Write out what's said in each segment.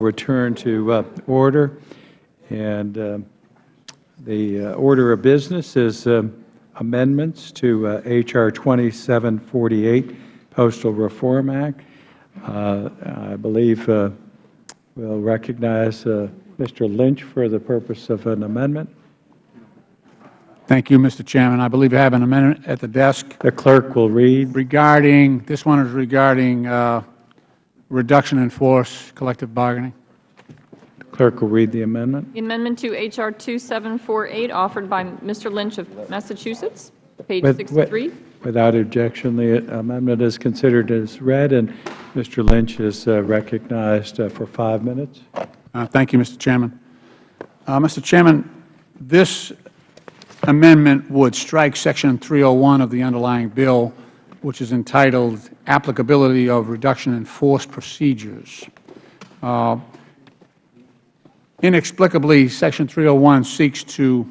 Return to order, and the order of business is amendments to H.R. 2748, Postal Reform Act. I believe we'll recognize Mr. Lynch for the purpose of an amendment. Thank you, Mr. Chairman. I believe I have an amendment at the desk. The clerk will read. Regarding, this one is regarding reduction in force collective bargaining. The clerk will read the amendment. The amendment to H.R. 2748, offered by Mr. Lynch of Massachusetts, page 63. Without objection, the amendment is considered as read, and Mr. Lynch is recognized for 5 minutes. Thank you, Mr. Chairman. Mr. Chairman, this amendment would strike Section 301 of the underlying bill, which is entitled Applicability of Reduction in Force Procedures. Inexplicably, Section 301 seeks to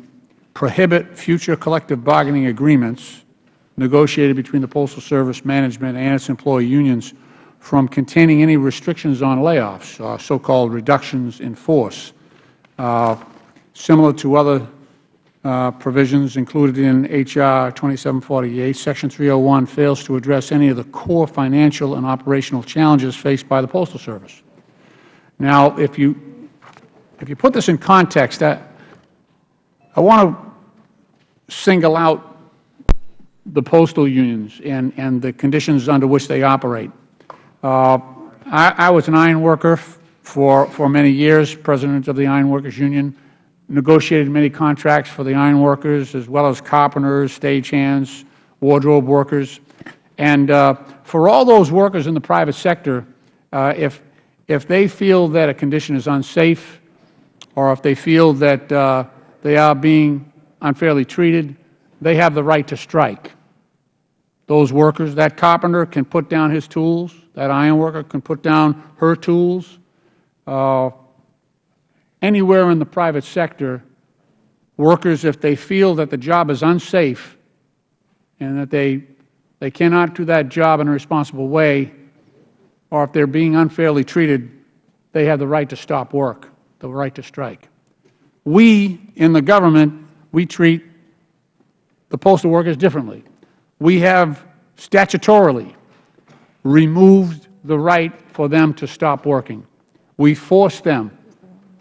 prohibit future collective bargaining agreements negotiated between the Postal Service management and its employee unions from containing any restrictions on layoffs, so-called reductions in force. Similar to other provisions included in H.R. 2748, Section 301 fails to address any of the core financial and operational challenges faced by the Postal Service. Now, if you put this in context, I want to single out the postal unions and the conditions under which they operate. I was an iron worker for many years, president of the Iron Workers Union, negotiated many contracts for the iron workers as well as carpenters, stagehands, wardrobe workers. And for all those workers in the private sector, if they feel that a condition is unsafe or if they feel that they are being unfairly treated, they have the right to strike. Those workers, that carpenter can put down his tools, that iron worker can put down her tools. Anywhere in the private sector, workers, if they feel that the job is unsafe and that they cannot do that job in a responsible way, or if they're being unfairly treated, they have the right to stop work, the right to strike. We, in the government, we treat the postal workers differently. We have statutorily removed the right for them to stop working. We force them,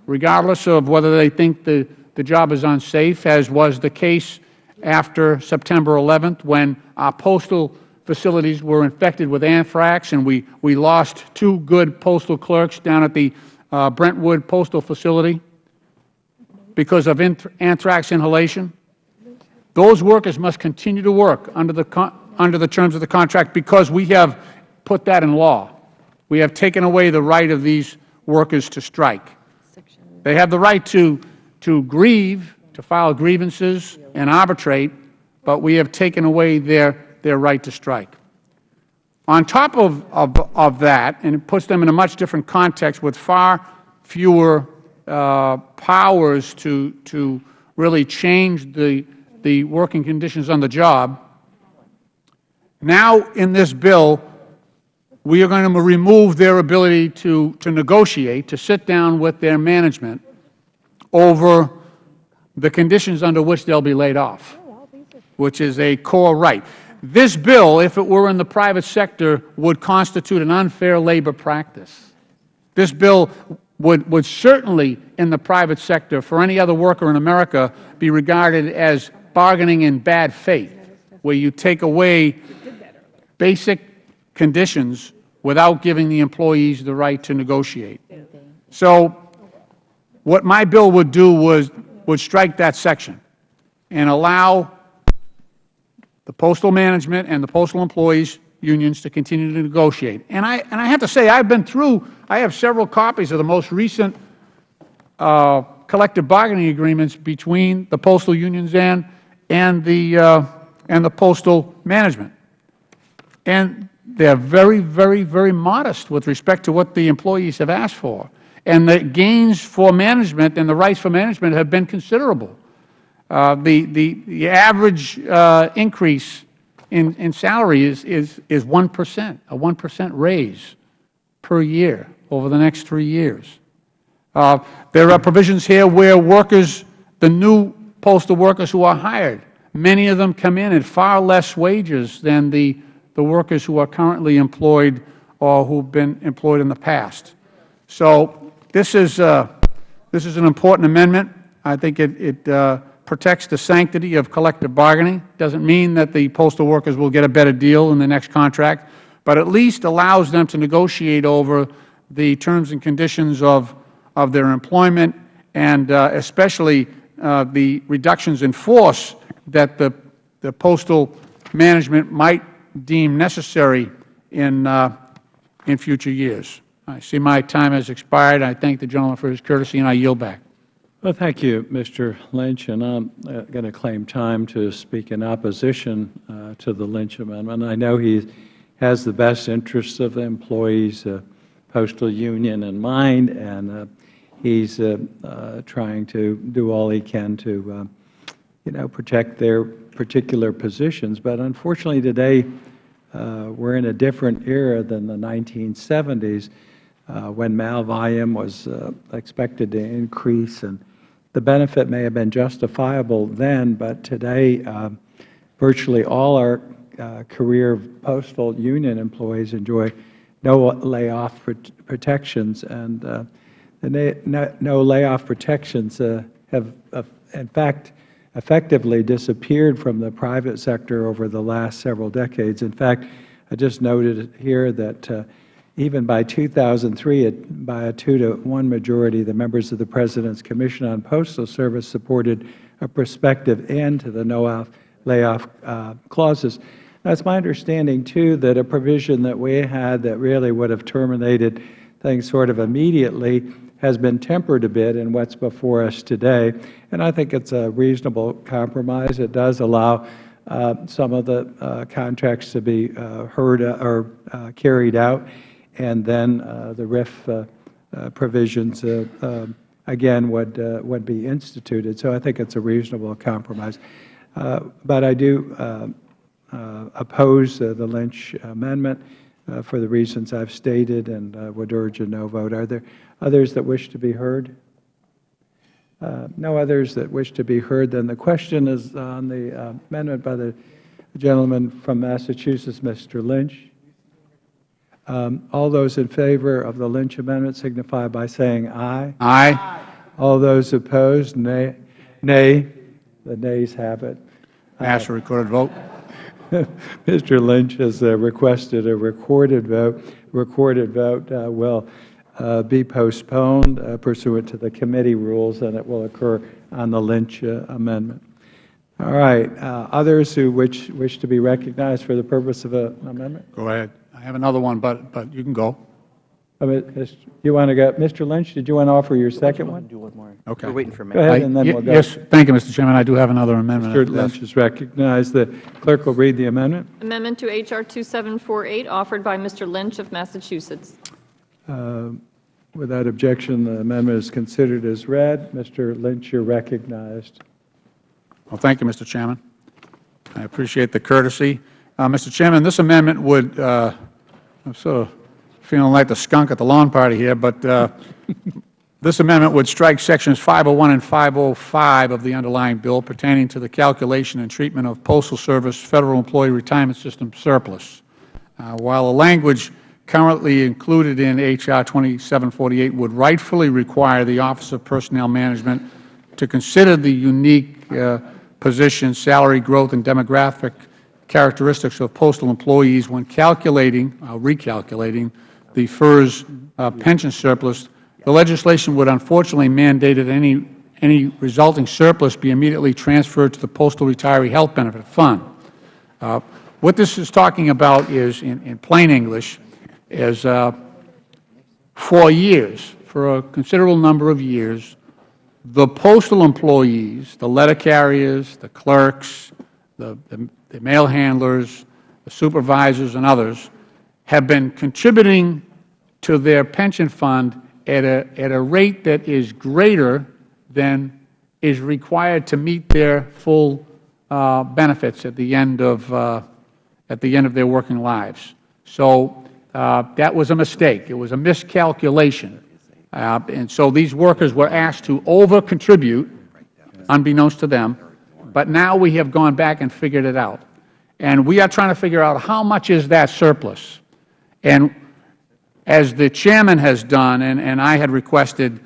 regardless of whether they think the job is unsafe, as was the case after September 11th when our postal facilities were infected with anthrax and we lost 2 good postal clerks down at the Brentwood Postal Facility because of anthrax inhalation. Those workers must continue to work under the terms of the contract because we have put that in law. We have taken away the right of these workers to strike. They have the right to grieve, to file grievances and arbitrate, but we have taken away their right to strike. On top of that, and it puts them in a much different context with far fewer powers to really change the working conditions on the job, now in this bill we are going to remove their ability to negotiate, to sit down with their management over the conditions under which they will be laid off, which is a core right. This bill, if it were in the private sector, would constitute an unfair labor practice. This bill would certainly, in the private sector, for any other worker in America, be regarded as bargaining in bad faith, where you take away basic conditions without giving the employees the right to negotiate. So what my bill would do would strike that section and allow the postal management and the postal employees unions to continue to negotiate. And I have to say, I have several copies of the most recent collective bargaining agreements between the postal unions and the postal management. And they're very, very, very modest with respect to what the employees have asked for. And the gains for management and the rights for management have been considerable. The average increase in salary is 1%, a 1% raise per year over the next 3 years. There are provisions here where workers, the new postal workers who are hired, many of them come in at far less wages than the workers who are currently employed or who have been employed in the past. So this is an important amendment. I think it protects the sanctity of collective bargaining. It doesn't mean that the postal workers will get a better deal in the next contract, but at least allows them to negotiate over the terms and conditions of their employment, and especially the reductions in force that the postal management might deem necessary in future years. I see my time has expired. I thank the gentleman for his courtesy, and I yield back. Well, thank you, Mr. Lynch, and I'm going to claim time to speak in opposition to the Lynch amendment. I know he has the best interests of the employees' postal union in mind, and he's trying to do all he can to, protect their particular positions. But unfortunately, today we're in a different era than the 1970s, when mail volume was expected to increase, and the benefit may have been justifiable then, but today virtually all our career postal union employees enjoy no layoff protections, and the no layoff protections have, in fact, effectively disappeared from the private sector over the last several decades. In fact, I just noted here that even by 2003, by a 2-to-1 majority, the members of the President's Commission on Postal Service supported a prospective end to the no layoff clauses. Now, it's my understanding, too, that a provision that we had that really would have terminated things sort of immediately has been tempered a bit in what's before us today, and I think it's a reasonable compromise. It does allow some of the contracts to be heard or carried out, and then the RIF provisions again would be instituted. So I think it's a reasonable compromise. But I do oppose the Lynch amendment for the reasons I've stated, and would urge a no vote. Are there others that wish to be heard? No others that wish to be heard. Then the question is on the amendment by the gentleman from Massachusetts, Mr. Lynch. All those in favor of the Lynch amendment signify by saying aye. Aye. All those opposed, nay. Nay. The nays have it. Ask for recorded vote. Mr. Lynch has requested a recorded vote. Recorded vote will be postponed pursuant to the committee rules, and it will occur on the Lynch amendment. All right. Others who wish to be recognized for the purpose of an amendment? Go ahead. I have another one, but you can go. You want to go? Mr. Lynch, did you want to offer your second one? Do one more. Okay. We're waiting for a Go minute. ahead, and then we'll go. Yes, thank you, Mr. Chairman. I do have another amendment. Mr. Lynch is recognized. The clerk will read the amendment. Amendment to H.R. 2748, offered by Mr. Lynch of Massachusetts. Without objection, the amendment is considered as read. Mr. Lynch, you're recognized. Well, thank you, Mr. Chairman. I appreciate the courtesy. Mr. Chairman, this amendment would, I'm sort of feeling like the skunk at the lawn party here, but this amendment would strike sections 501 and 505 of the underlying bill pertaining to the calculation and treatment of Postal Service Federal Employee Retirement System surplus. While the language currently included in H.R. 2748 would rightfully require the Office of Personnel Management to consider the unique position, salary growth, and demographic characteristics of postal employees when recalculating the FERS pension surplus, the legislation would unfortunately mandate that any resulting surplus be immediately transferred to the Postal Retiree Health Benefit Fund. What this is talking about is, in plain English, is for years, for a considerable number of years, the postal employees, the letter carriers, the clerks, the mail handlers, the supervisors, and others, have been contributing to their pension fund at a rate that is greater than is required to meet their full benefits at the end of their working lives. So that was a mistake. It was a miscalculation. And so these workers were asked to over-contribute, unbeknownst to them, but now we have gone back and figured it out. And we are trying to figure out how much is that surplus. And as the Chairman has done, and I had requested,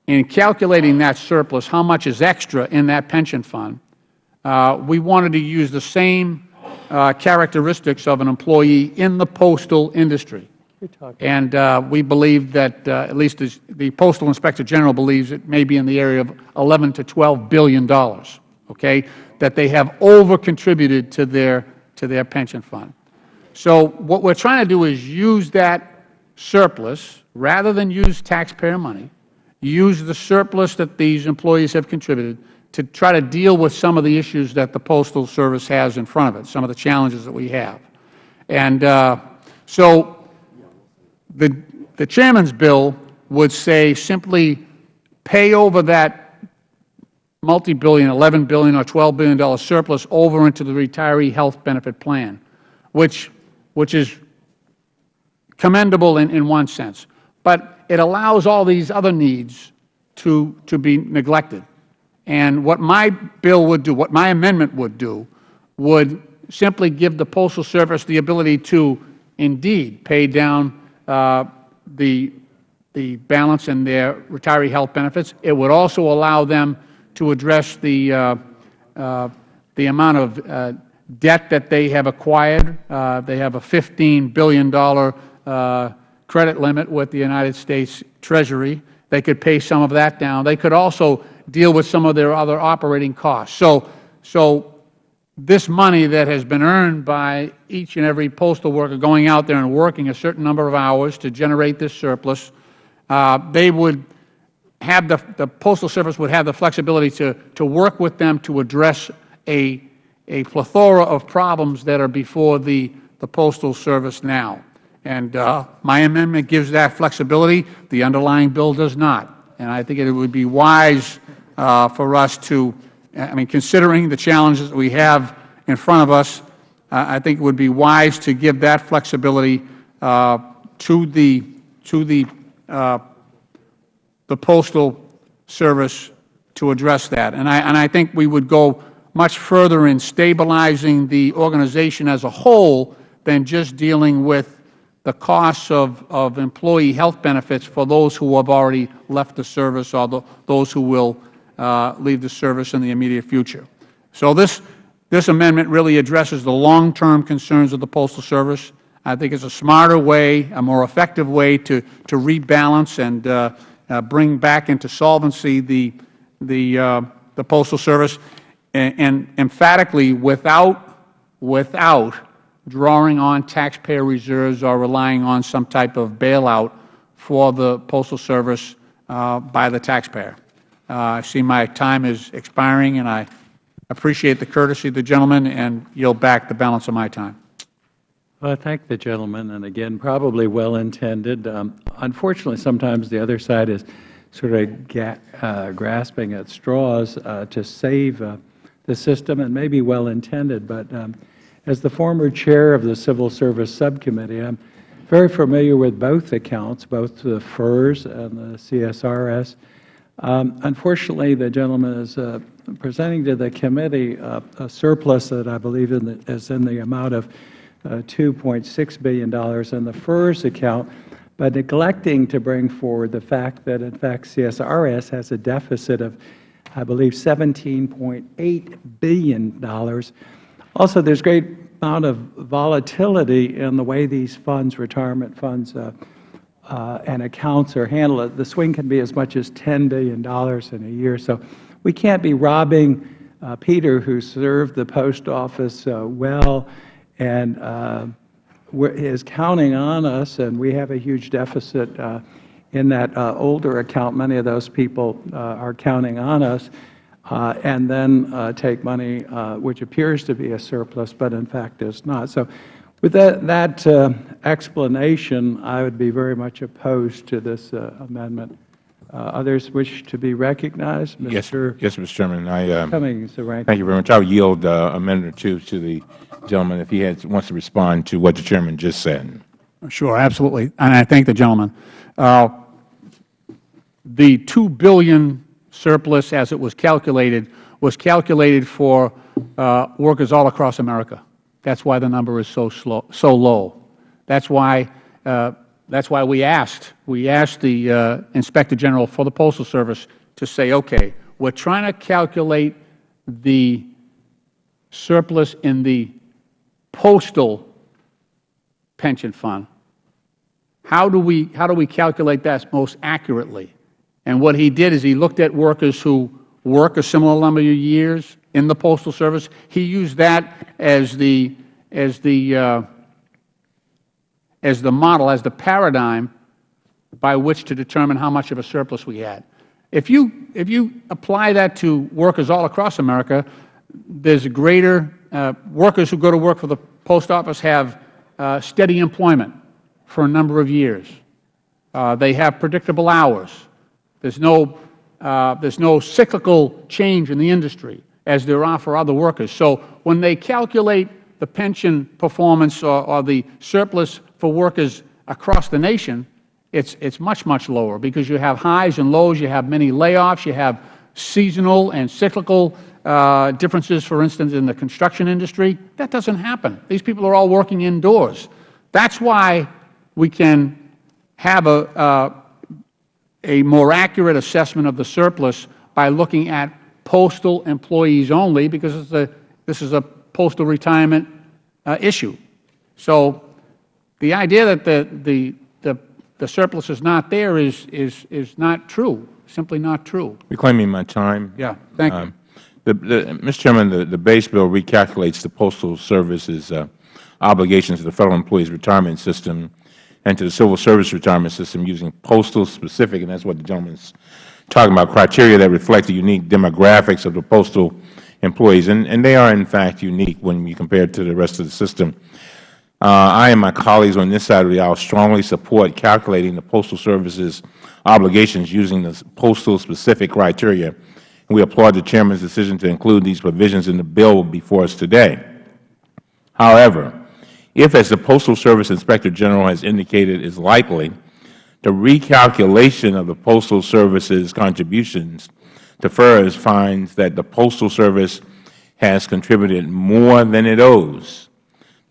in calculating that surplus, how much is extra in that pension fund, we wanted to use the same characteristics of an employee in the postal industry. And we believe that, at least the Postal Inspector General believes it may be in the area of $11 to $12 billion, okay, that they have over-contributed to their pension fund. So what we're trying to do is use that surplus, rather than use taxpayer money, use the surplus that these employees have contributed to try to deal with some of the issues that the Postal Service has in front of it, some of the challenges that we have. And so the Chairman's bill would say simply pay over that multi-billion, $11 billion or $12 billion surplus over into the retiree health benefit plan, which is commendable in one sense. But it allows all these other needs to be neglected. And what my bill would do, what my amendment would do, would simply give the Postal Service the ability to indeed pay down the balance in their retiree health benefits. It would also allow them to address the amount of debt that they have acquired. They have a $15 billion credit limit with the United States Treasury. They could pay some of that down. They could also deal with some of their other operating costs. So this money that has been earned by each and every postal worker going out there and working a certain number of hours to generate this surplus, they would have the Postal Service would have the flexibility to work with them to address a plethora of problems that are before the Postal Service now. And my amendment gives that flexibility. The underlying bill does not. And I think it would be wise for us to, I mean, considering the challenges that we have in front of us, I think it would be wise to give that flexibility to the Postal Service to address that. And I think we would go much further in stabilizing the organization as a whole than just dealing with the costs of employee health benefits for those who have already left the service or those who will leave the service in the immediate future. So this amendment really addresses the long-term concerns of the Postal Service. I think it's a smarter way, a more effective way to rebalance and bring back into solvency the Postal Service, and emphatically without drawing on taxpayer reserves or relying on some type of bailout for the Postal Service by the taxpayer. I see my time is expiring, and I appreciate the courtesy of the gentleman and yield back the balance of my time. Well, I thank the gentleman, and again, probably well-intended. Unfortunately, sometimes the other side is sort of grasping at straws to save the system, and maybe well-intended, but as the former chair of the Civil Service Subcommittee, I'm very familiar with both accounts, both the FERS and the CSRS. Unfortunately, the gentleman is presenting to the committee a surplus that I believe is in the amount of $2.6 billion in the FERS account, but neglecting to bring forward the fact that, in fact, CSRS has a deficit of, I believe, $17.8 billion. Also, there's great amount of volatility in the way these funds, retirement funds, and accounts are handled. The swing can be as much as $10 billion in a year. So we can't be robbing Peter, who served the post office well and is counting on us, and we have a huge deficit in that older account. Many of those people are counting on us, and then take money which appears to be a surplus, but in fact is not. So with that explanation, I would be very much opposed to this amendment. Others wish to be recognized? Yes, Mr. Chairman. Cummings, the ranking. Thank you very much. I will yield a minute or two to the gentleman if he wants to respond to what the Chairman just said. Sure, absolutely. And I thank the gentleman. the $2 billion surplus, as it was calculated for workers all across America. That's why the number is so low. That's why we asked the Inspector General for the Postal Service to say, okay, we're trying to calculate the surplus in the postal pension fund. How do we calculate that most accurately? And what he did is he looked at workers who work a similar number of years in the Postal Service. He used that as the model, as the paradigm by which to determine how much of a surplus we had. If you apply that to workers all across America, there's a greater workers who go to work for the Post Office have steady employment for a number of years. They have predictable hours. There's no cyclical change in the industry as there are for other workers. So when they calculate the pension performance or the surplus for workers across the nation, it's much, much lower because you have highs and lows, you have many layoffs, you have seasonal and cyclical differences, for instance, in the construction industry. That doesn't happen. These people are all working indoors. That's why we can have a more accurate assessment of the surplus by looking at postal employees only, because this is a postal retirement issue. So the idea that the surplus is not there is not true, simply not true. Reclaiming my time. Yeah, thank you. Mr. Chairman, the base bill recalculates the Postal Service's obligations to the Federal Employees Retirement System and to the Civil Service Retirement System using postal-specific, and that's what the gentleman is talking about, criteria that reflect the unique demographics of the postal employees, and they are, in fact, unique when you compare it to the rest of the system. I and my colleagues on this side of the aisle strongly support calculating the Postal Service's obligations using the postal-specific criteria, and we applaud the Chairman's decision to include these provisions in the bill before us today. However, if, as the Postal Service Inspector General has indicated is likely, the recalculation of the Postal Service's contributions to FERS finds that the Postal Service has contributed more than it owes,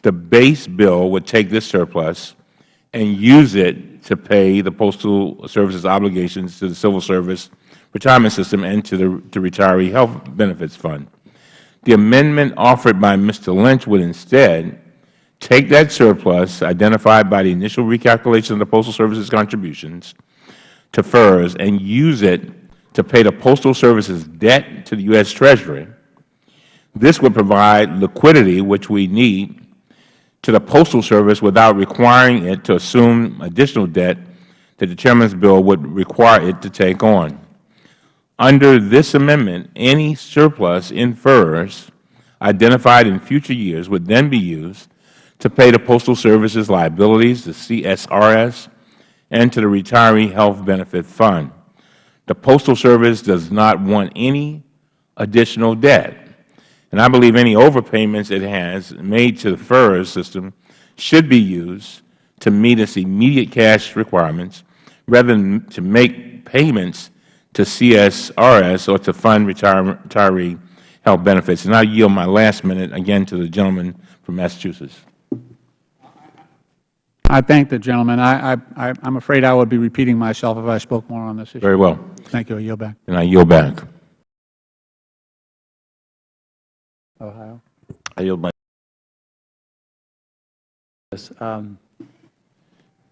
the base bill would take this surplus and use it to pay the Postal Service's obligations to the Civil Service Retirement System and to the Retiree Health Benefits Fund. The amendment offered by Mr. Lynch would instead take that surplus identified by the initial recalculation of the Postal Service's contributions to FERS and use it to pay the Postal Service's debt to the U.S. Treasury. This would provide liquidity, which we need, to the Postal Service without requiring it to assume additional debt that the Chairman's bill would require it to take on. Under this amendment, any surplus in FERS identified in future years would then be used to pay the Postal Service's liabilities, the CSRS, and to the Retiree Health Benefit Fund. The Postal Service does not want any additional debt, and I believe any overpayments it has made to the FERS system should be used to meet its immediate cash requirements rather than to make payments to CSRS or to fund retiree health benefits. And I yield my last minute again to the gentleman from Massachusetts. I thank the gentleman. I'm afraid I would be repeating myself if I spoke more on this issue. Very well. Thank you. I yield back. And I yield back. Ohio. I yield my. Yes, know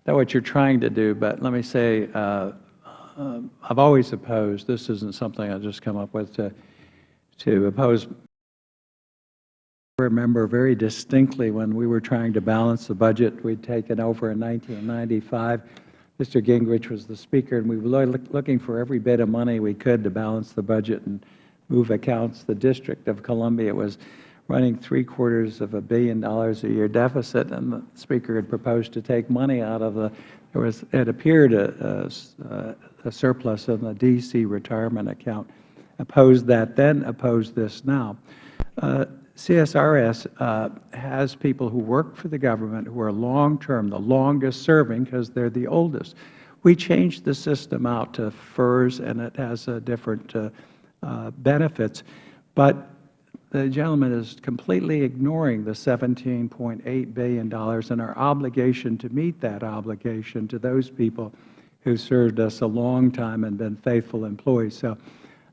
what you're trying to do, but let me say I've always opposed, this isn't something I just come up with, to oppose. I remember very distinctly when we were trying to balance the budget we'd taken over in 1995. Mr. Gingrich was the Speaker, and we were looking for every bit of money we could to balance the budget and move accounts. The District of Columbia was running $750 million a year deficit, and the Speaker had proposed to take money out of it appeared a surplus in the D.C. retirement account. Opposed that then, opposed this now. CSRS has people who work for the government who are long-term, the longest serving because they're the oldest. We changed the system out to FERS, and it has different benefits. But the gentleman is completely ignoring the $17.8 billion and our obligation to meet that obligation to those people who served us a long time and been faithful employees. So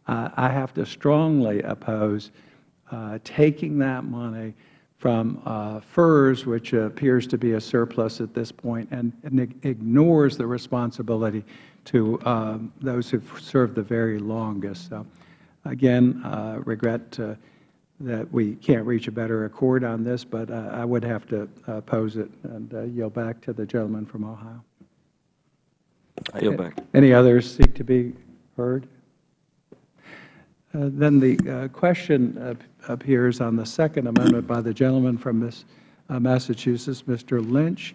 I have to strongly oppose taking that money from FERS, which appears to be a surplus at this point, and ignores the responsibility to those who have served the very longest. So, again, regret that we can't reach a better accord on this, but I would have to oppose it and yield back to the gentleman from Ohio. I yield back. Any others seek to be heard? Then the question appears on the second amendment by the gentleman from Massachusetts, Mr. Lynch.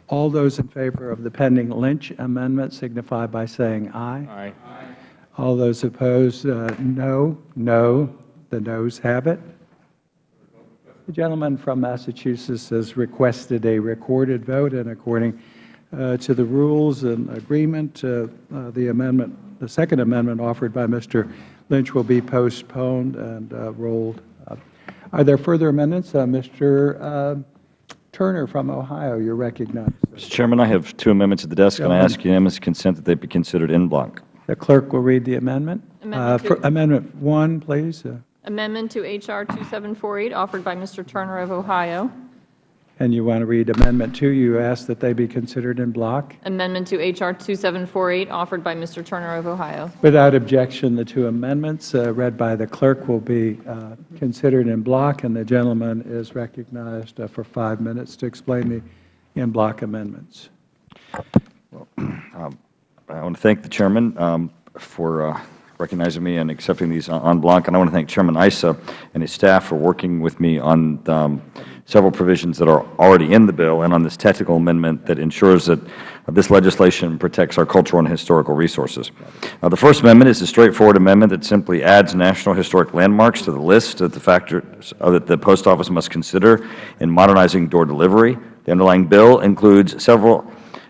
All those in favor of the pending Lynch amendment signify by saying aye. Aye. All those opposed, no. No. The noes have it. The gentleman from Massachusetts has requested a recorded vote, and according to the rules and agreement, the second amendment offered by Mr. Lynch will be postponed and rolled. Are there further amendments? Mr. Turner from Ohio, you are recognized. Mr. Chairman, I have 2 amendments at the desk, and I ask unanimous consent that they be considered en bloc. The clerk will read the amendment. Amendment 1, please. Amendment to H.R. 2748, offered by Mr. Turner of Ohio. And you want to read Amendment 2. You ask that they be considered in block. Amendment to H.R. 2748, offered by Mr. Turner of Ohio. Without objection, the 2 amendments read by the clerk will be considered in block, and the gentleman is recognized for 5 minutes to explain the in block amendments. I want to thank the Chairman for recognizing me and accepting these en bloc, and I want to thank Chairman Issa and his staff for working with me on several provisions that are already in the bill and on this technical amendment that ensures that this legislation protects our cultural and historical resources. The first amendment is a straightforward amendment that simply adds national historic landmarks to the list of the factors that the Post Office must consider in modernizing door delivery. The underlying bill includes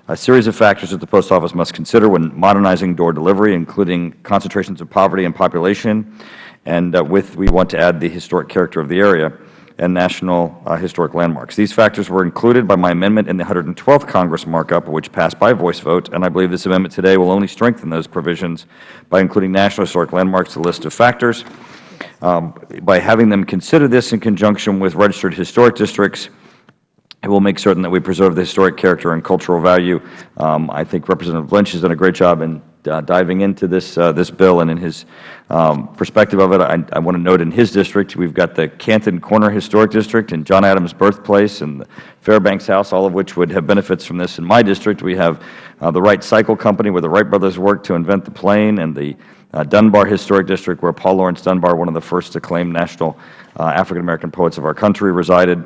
a series of factors that the Post Office must consider when modernizing door delivery, including concentrations of poverty and population, and we want to add the historic character of the area and national historic landmarks. These factors were included by my amendment in the 112th Congress markup, which passed by voice vote, and I believe this amendment today will only strengthen those provisions by including national historic landmarks to the list of factors. By having them consider this in conjunction with registered historic districts, it will make certain that we preserve the historic character and cultural value. I think Representative Lynch has done a great job in diving into this bill, and in his perspective of it, I want to note in his district, we've got the Canton Corner Historic District and John Adams' birthplace and the Fairbanks House, all of which would have benefits from this. In my district, we have the Wright Cycle Company, where the Wright brothers worked to invent the plane, and the Dunbar Historic District, where Paul Laurence Dunbar, one of the first to claim national African-American poets of our country, resided.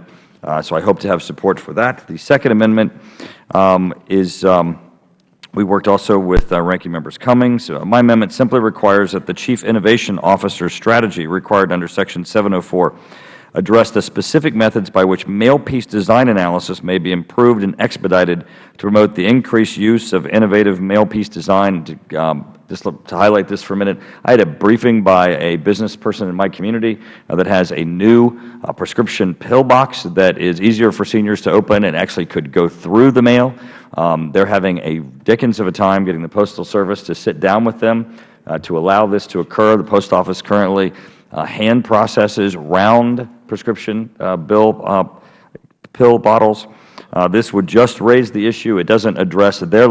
So I hope to have support for that. The second amendment is we worked also with Ranking Members Cummings. My amendment simply requires that the Chief Innovation Officer's strategy required under Section 704 address the specific methods by which mail-piece design analysis may be improved and expedited to promote the increased use of innovative mail-piece design. Just to highlight this for a minute, I had a briefing by a business person in my community that has a new prescription pill box that is easier for seniors to open and actually could go through the mail. They're having a dickens of a time getting the Postal Service to sit down with them to allow this to occur. The Post Office currently hand processes round prescription pill bottles. This would just raise the issue. It doesn't address their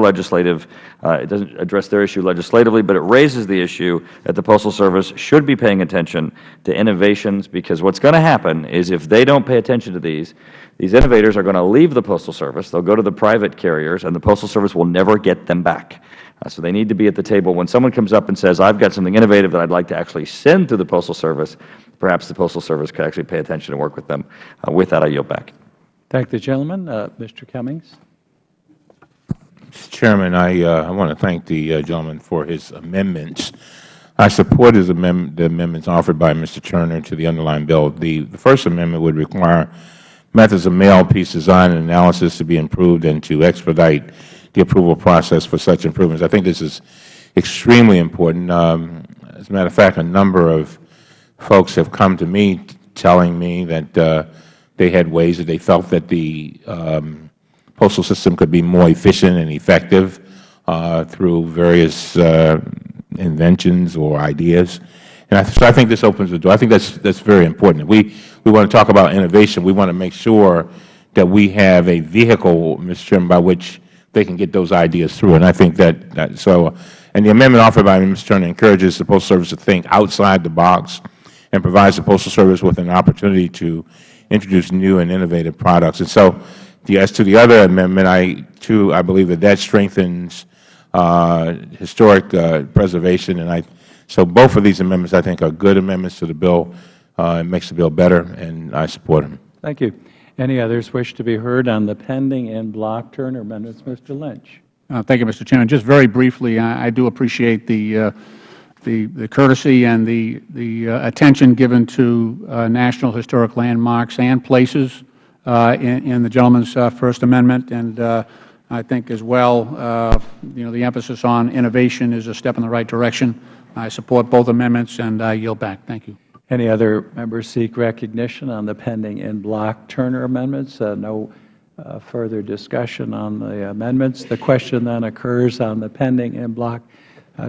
issue legislatively, but it raises the issue that the Postal Service should be paying attention to innovations, because what's going to happen is if they don't pay attention to these innovators are going to leave the Postal Service. They'll go to the private carriers, and the Postal Service will never get them back. So they need to be at the table. When someone comes up and says, I've got something innovative that I'd like to actually send to the Postal Service, perhaps the Postal Service could actually pay attention and work with them. With that, I yield back. Thank the gentleman. Mr. Cummings. Mr. Chairman, I want to thank the gentleman for his amendments. I support the amendments offered by Mr. Turner to the underlying bill. The first amendment would require methods of mail-piece design and analysis to be improved and to expedite the approval process for such improvements. I think this is extremely important. As a matter of fact, a number of folks have come to me telling me that they had ways that they felt that the postal system could be more efficient and effective through various inventions or ideas. And so I think this opens the door. I think that's very important. We want to talk about innovation. We want to make sure that we have a vehicle, Mr. Chairman, by which they can get those ideas through. And I think that so, and the amendment offered by Mr. Turner encourages the Postal Service to think outside the box and provides the Postal Service with an opportunity to introduce new and innovative products. And so, as to the other amendment, I believe that strengthens historic preservation. And so both of these amendments, I think, are good amendments to the bill. It makes the bill better, and I support them. Thank you. Any others wish to be heard on the pending en bloc Turner amendments? Mr. Lynch. Thank you, Mr. Chairman. Just very briefly, I do appreciate the courtesy and the attention given to national historic landmarks and places in the gentleman's First Amendment. And I think as well, the emphasis on innovation is a step in the right direction. I support both amendments, and I yield back. Thank you. Any other members seek recognition on the pending en bloc Turner amendments? No further discussion on the amendments. The question then occurs on the pending en bloc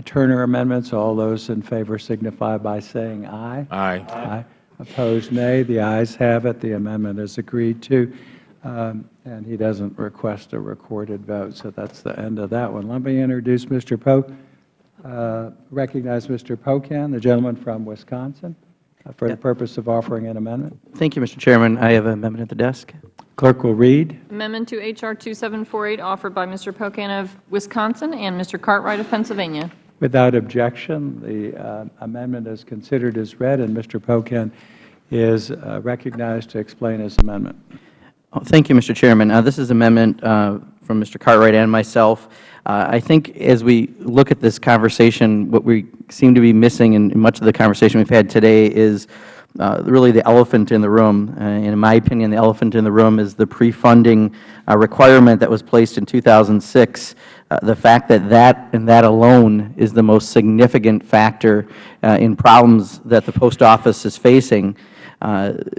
Turner amendments. All those in favor signify by saying aye. Aye. Aye. Opposed, nay. The ayes have it. The amendment is agreed to. And he doesn't request a recorded vote, so that's the end of that one. Let me introduce Mr. recognize Mr. Pocan, the gentleman from Wisconsin, for the purpose of offering an amendment. Thank you, Mr. Chairman. I have an amendment at the desk. Clerk will read. Amendment to H.R. 2748 offered by Mr. Pocan of Wisconsin and Mr. Cartwright of Pennsylvania. Without objection, the amendment is considered as read, and Mr. Pocan is recognized to explain his amendment. Thank you, Mr. Chairman. This is an amendment from Mr. Cartwright and myself. I think as we look at this conversation, what we seem to be missing in much of the conversation we've had today is really the elephant in the room. And in my opinion, the elephant in the room is the pre-funding requirement that was placed in 2006. The fact that that alone is the most significant factor in problems that the Post Office is facing.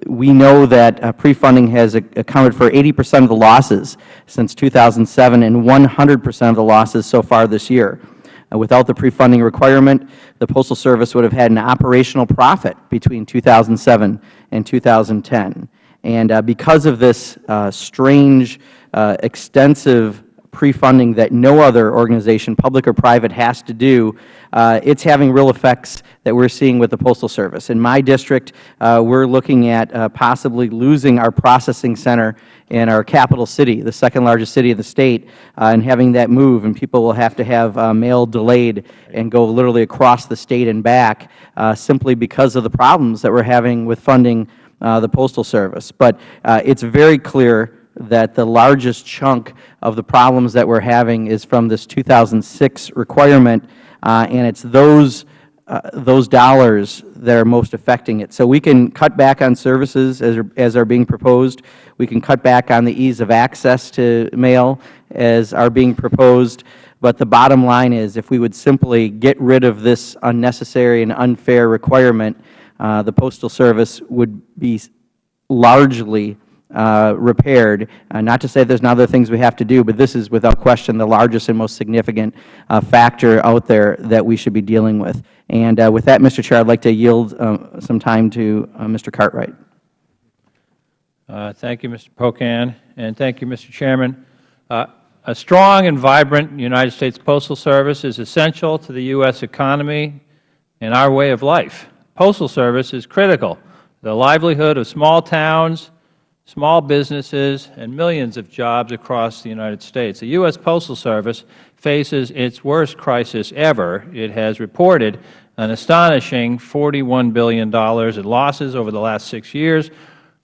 We know that pre-funding has accounted for 80% of the losses since 2007 and 100% of the losses so far this year. Without the pre-funding requirement, the Postal Service would have had an operational profit between 2007 and 2010. And because of this strange, extensive pre-funding that no other organization, public or private, has to do, it's having real effects that we're seeing with the Postal Service. In my district, we're looking at possibly losing our processing center in our capital city, the second largest city of the state, and having that move, and people will have to have mail delayed and go literally across the state and back simply because of the problems that we're having with funding the Postal Service. But it's very clear that the largest chunk of the problems that we're having is from this 2006 requirement, and it's those dollars that are most affecting it. So we can cut back on services as are being proposed. We can cut back on the ease of access to mail as are being proposed. But the bottom line is, if we would simply get rid of this unnecessary and unfair requirement, the Postal Service would be largely repaired. Not to say there's not other things we have to do, but this is without question the largest and most significant factor out there that we should be dealing with. And with that, Mr. Chair, I'd like to yield some time to Mr. Cartwright. Thank you, Mr. Pocan, and thank you, Mr. Chairman. A strong and vibrant United States Postal Service is essential to the U.S. economy and our way of life. Postal Service is critical to the livelihood of small towns, small businesses, and millions of jobs across the United States. The U.S. Postal Service faces its worst crisis ever. It has reported an astonishing $41 billion in losses over the last 6 years,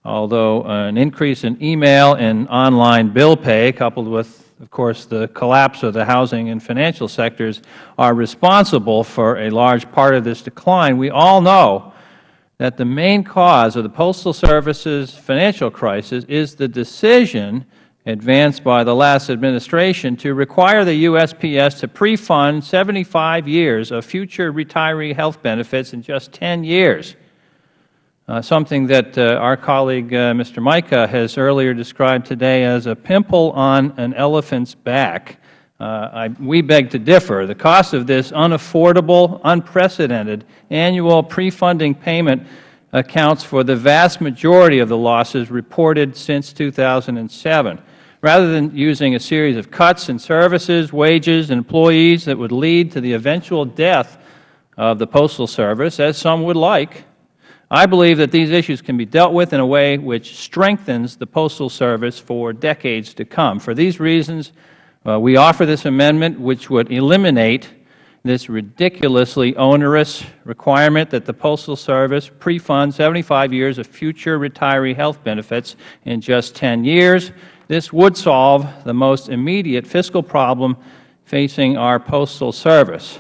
although an increase in email and online bill pay, coupled with, of course, the collapse of the housing and financial sectors, are responsible for a large part of this decline. We all know that the main cause of the Postal Service's financial crisis is the decision advanced by the last administration to require the USPS to pre-fund 75 years of future retiree health benefits in just 10 years, something that our colleague Mr. Mica has earlier described today as a pimple on an elephant's back. We beg to differ. The cost of this unaffordable, unprecedented annual pre-funding payment accounts for the vast majority of the losses reported since 2007. Rather than using a series of cuts in services, wages, and employees that would lead to the eventual death of the Postal Service, as some would like, I believe that these issues can be dealt with in a way which strengthens the Postal Service for decades to come. For these reasons, we offer this amendment, which would eliminate this ridiculously onerous requirement that the Postal Service pre-fund 75 years of future retiree health benefits in just 10 years. This would solve the most immediate fiscal problem facing our Postal Service.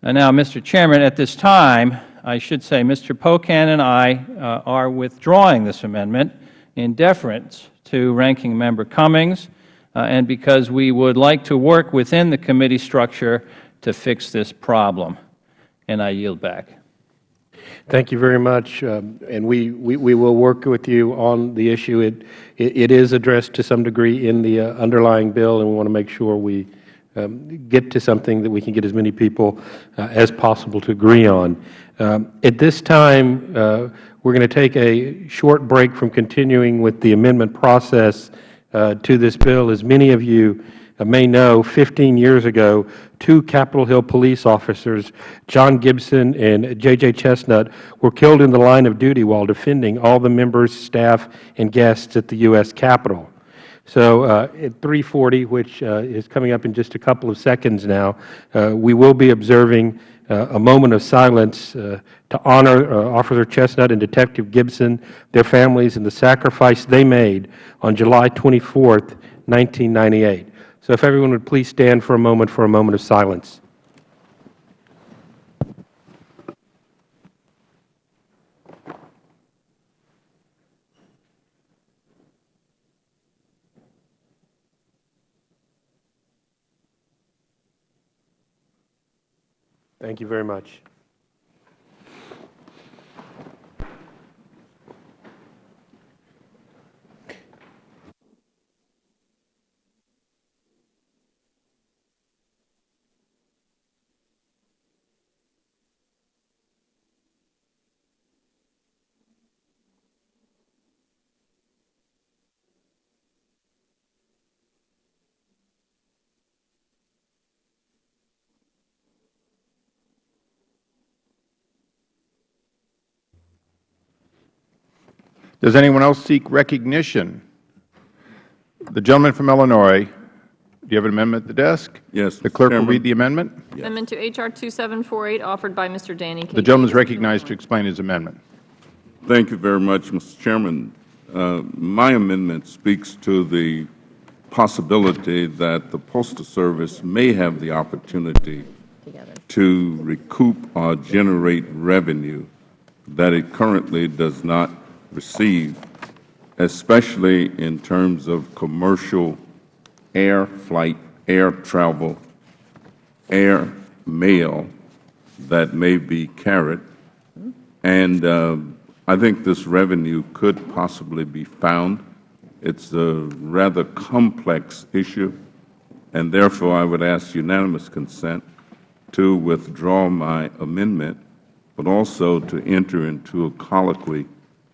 And now, Mr. Chairman, at this time, I should say Mr. Pocan and I are withdrawing this amendment in deference to Ranking Member Cummings and because we would like to work within the committee structure to fix this problem. And I yield back. Thank you very much, and we will work with you on the issue. It is addressed to some degree in the underlying bill, and we want to make sure we get to something that we can get as many people as possible to agree on. At this time, we're going to take a short break from continuing with the amendment process to this bill. As many of you may know, 15 years ago, two Capitol Hill police officers, John Gibson and J.J. Chestnut, were killed in the line of duty while defending all the members, staff, and guests at the U.S. Capitol. So at 3:40, which is coming up in just a couple of seconds now, we will be observing a moment of silence to honor Officer Chestnut and Detective Gibson, their families, and the sacrifice they made on July 24th, 1998. So if everyone would please stand for a moment of silence. Thank you very much. Does anyone else seek recognition? The gentleman from Illinois, do you have an amendment at the desk? Yes, The clerk Chairman. will read the amendment. Yes. Amendment to H.R. 2748, offered by Mr. Danny K. The gentleman is Davis. recognized to explain his amendment. Thank you very much, Mr. Chairman. My amendment speaks to the possibility that the Postal Service may have the opportunity to recoup or generate revenue that it currently does not receive, especially in terms of commercial air flight, air travel, air mail that may be carried. And I think this revenue could possibly be found. It's a rather complex issue, and therefore I would ask unanimous consent to withdraw my amendment, but also to enter into a colloquy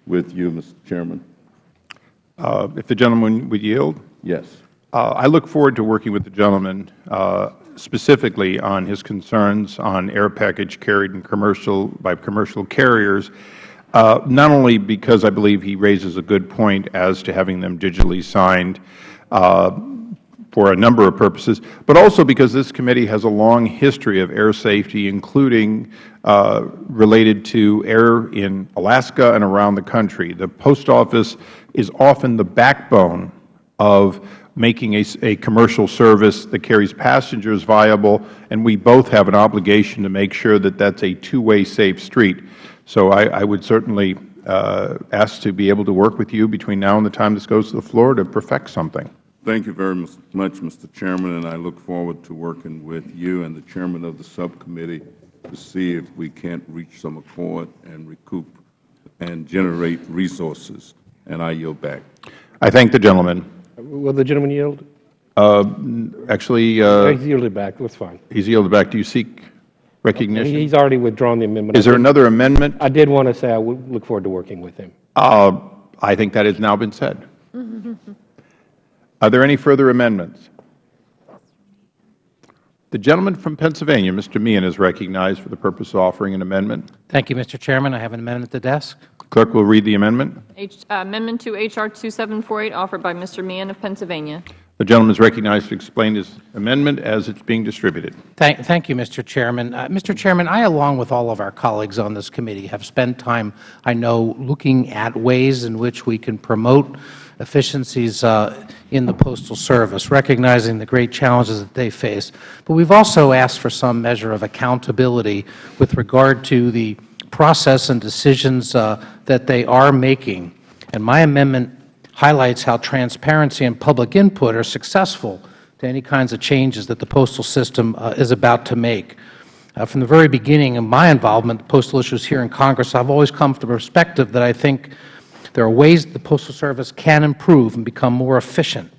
with you, Mr. Chairman. If the gentleman would yield. Yes. I look forward to working with the gentleman specifically on his concerns on air package carried in by commercial carriers, not only because I believe he raises a good point as to having them digitally signed for a number of purposes, but also because this committee has a long history of air safety, including related to air in Alaska and around the country. The Post Office is often the backbone of making a commercial service that carries passengers viable, and we both have an obligation to make sure that that's a two-way safe street. So I would certainly ask to be able to work with you between now and the time this goes to the floor to perfect something. Thank you very much, Mr. Chairman, and I look forward to working with you and the chairman of the subcommittee to see if we can't reach some accord and recoup and generate resources. And I yield back. I thank the gentleman. Will the gentleman yield? Actually, He's yielded back. That's fine. he's yielded back. Do you seek recognition? He's already withdrawn the amendment. Is there another amendment? I did want to say I would look forward to working with him. I think that has now been said. Are there any further amendments? The gentleman from Pennsylvania, Mr. Meehan, is recognized for the purpose of offering an amendment. Thank you, Mr. Chairman. I have an amendment at the desk. Clerk will read the amendment. Amendment to H.R. 2748, offered by Mr. Meehan of Pennsylvania. The gentleman is recognized to explain his amendment as it's being distributed. Thank you, Mr. Chairman. Mr. Chairman, I, along with all of our colleagues on this committee, have spent time, I know, looking at ways in which we can promote efficiencies in the Postal Service, recognizing the great challenges that they face. But we've also asked for some measure of accountability with regard to the process and decisions that they are making. And my amendment highlights how transparency and public input are successful to any kinds of changes that the postal system is about to make. From the very beginning of my involvement in postal issues here in Congress, I've always come to the perspective that I think there are ways the Postal Service can improve and become more efficient.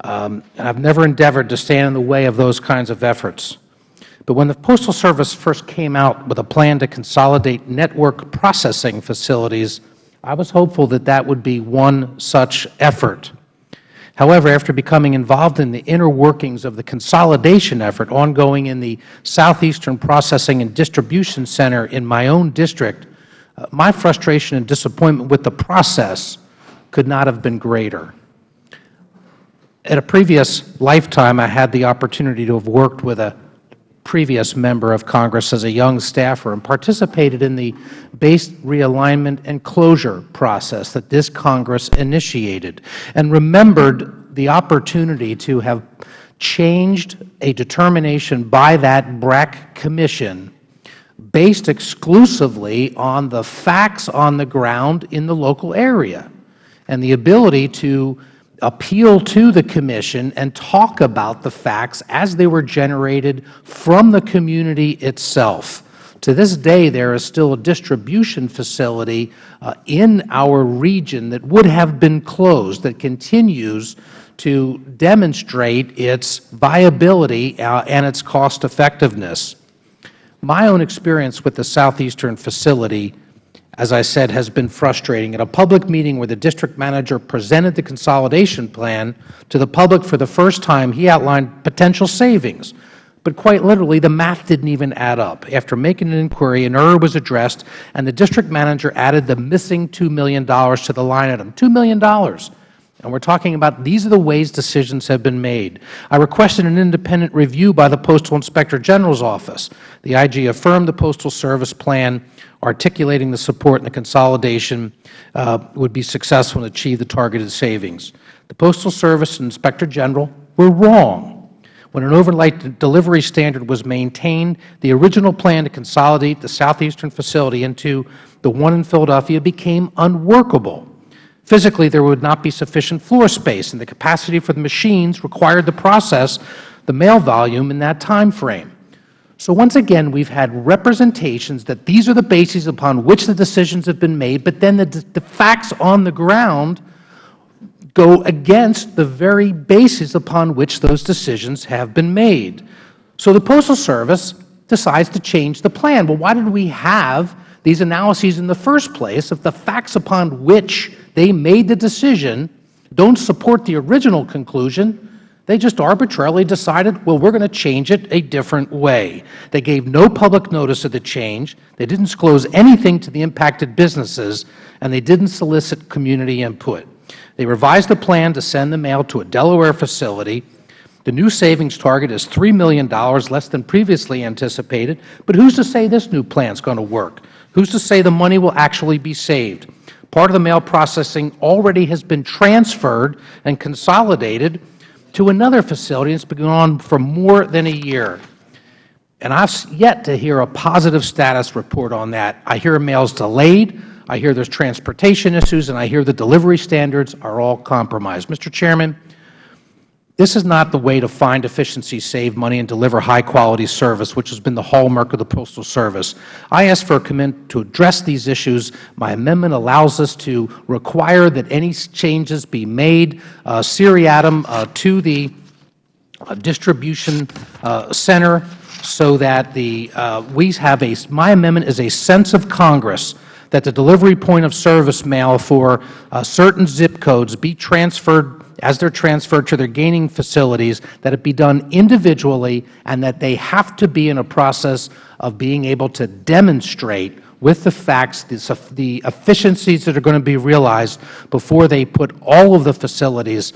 And I've never endeavored to stand in the way of those kinds of efforts. But when the Postal Service first came out with a plan to consolidate network processing facilities, I was hopeful that that would be one such effort. However, after becoming involved in the inner workings of the consolidation effort ongoing in the Southeastern Processing and Distribution Center in my own district, my frustration and disappointment with the process could not have been greater. At a previous lifetime, I had the opportunity to have worked with a previous member of Congress as a young staffer and participated in the base realignment and closure process that this Congress initiated, and remembered the opportunity to have changed a determination by that BRAC Commission based exclusively on the facts on the ground in the local area, and the ability to appeal to the Commission and talk about the facts as they were generated from the community itself. To this day, there is still a distribution facility in our region that would have been closed that continues to demonstrate its viability and its cost effectiveness. My own experience with the Southeastern facility, as I said, has been frustrating. At a public meeting where the district manager presented the consolidation plan to the public for the first time, he outlined potential savings. But quite literally, the math didn't even add up. After making an inquiry, an error was addressed, and the district manager added the missing $2 million to the line item. $2 million. And we're talking about these are the ways decisions have been made. I requested an independent review by the Postal Inspector General's office. The IG affirmed the Postal Service plan, articulating the support and the consolidation would be successful and achieve the targeted savings. The Postal Service and Inspector General were wrong. When an overnight delivery standard was maintained, the original plan to consolidate the Southeastern facility into the one in Philadelphia became unworkable. Physically, there would not be sufficient floor space, and the capacity for the machines required to process the mail volume in that time frame. So once again, we've had representations that these are the bases upon which the decisions have been made, but then the facts on the ground go against the very basis upon which those decisions have been made. So the Postal Service decides to change the plan. Well, why did we have these analyses in the first place if the facts upon which they made the decision don't support the original conclusion? They just arbitrarily decided, well, we're going to change it a different way. They gave no public notice of the change. They didn't disclose anything to the impacted businesses, and they didn't solicit community input. They revised the plan to send the mail to a Delaware facility. The new savings target is $3 million, less than previously anticipated. But who's to say this new plan is going to work? Who's to say the money will actually be saved? Part of the mail processing already has been transferred and consolidated to another facility. It's been going on for more than a year. And I've yet to hear a positive status report on that. I hear mail's delayed. I hear there's transportation issues, and I hear the delivery standards are all compromised. Mr. Chairman, this is not the way to find efficiency, save money, and deliver high-quality service, which has been the hallmark of the Postal Service. I ask for a commitment to address these issues. My amendment allows us to require that any changes be made seriatim to the distribution center so that we have my amendment is a sense of Congress that the delivery point of service mail for certain zip codes be transferred as they're transferred to their gaining facilities, that it be done individually, and that they have to be in a process of being able to demonstrate with the facts the efficiencies that are going to be realized before they put all of the facilities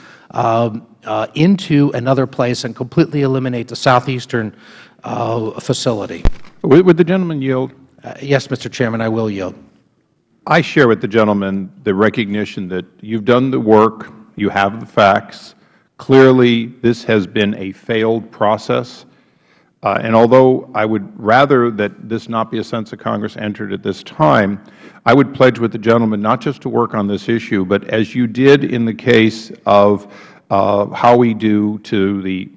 into another place and completely eliminate the southeastern facility. Would the gentleman yield? Yes, Mr. Chairman, I will yield. I share with the gentleman the recognition that you've done the work, you have the facts. Clearly, this has been a failed process. And although I would rather that this not be a sense of Congress entered at this time, I would pledge with the gentleman not just to work on this issue, but as you did in the case of how we do to the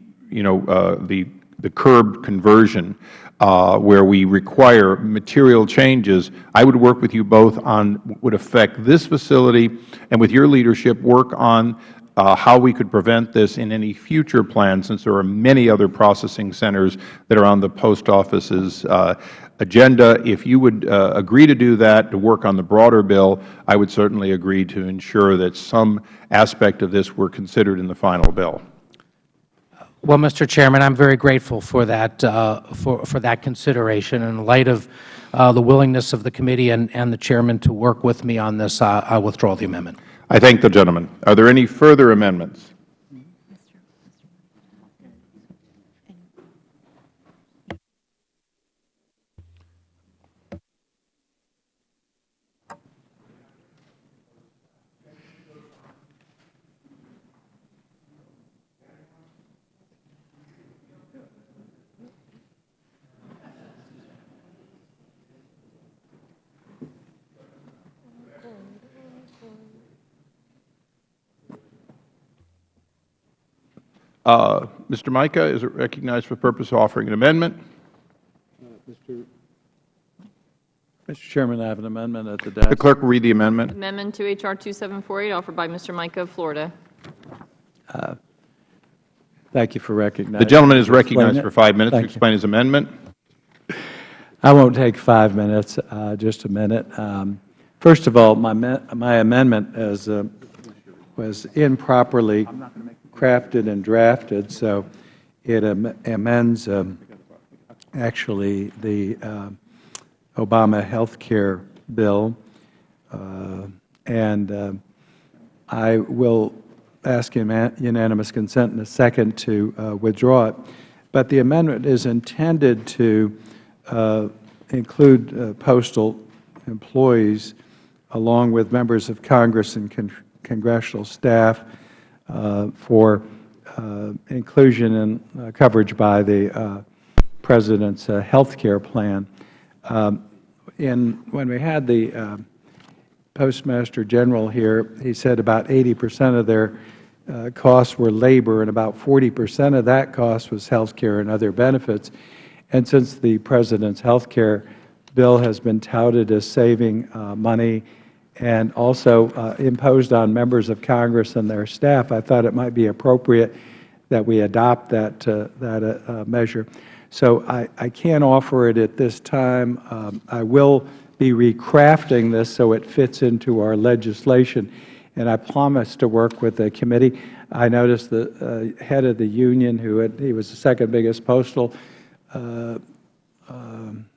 curb conversion, where we require material changes, I would work with you both on what would affect this facility, and with your leadership, work on how we could prevent this in any future plan, since there are many other processing centers that are on the Post Office's agenda. If you would agree to do that, to work on the broader bill, I would certainly agree to ensure that some aspect of this were considered in the final bill. Well, Mr. Chairman, I'm very grateful for that for that consideration. In light of the willingness of the committee and the Chairman to work with me on this, I withdraw the amendment. I thank the gentleman. Are there any further amendments? Mr. Mica is recognized for the purpose of offering an amendment. Mr. Chairman, I have an amendment at the desk. The clerk will read the amendment. Amendment to H.R. 2748, offered by Mr. Mica of Florida. Thank you for recognizing. The gentleman is recognized for 5 minutes to explain his amendment. I won't take 5 minutes, just a minute. First of all, my amendment was improperly crafted and drafted, so it amends actually the Obama health care bill, and I will ask unanimous consent in a second to withdraw it. But the amendment is intended to include postal employees along with members of Congress and congressional staff for inclusion and coverage by the President's health care plan. When we had the Postmaster General here, he said about 80% of their costs were labor, and about 40% of that cost was health care and other benefits. And since the President's health care bill has been touted as saving money and also imposed on members of Congress and their staff, I thought it might be appropriate that we adopt that measure. So I can't offer it at this time. I will be recrafting this so it fits into our legislation, and I promise to work with the committee. I noticed the head of the union, he was the second biggest postal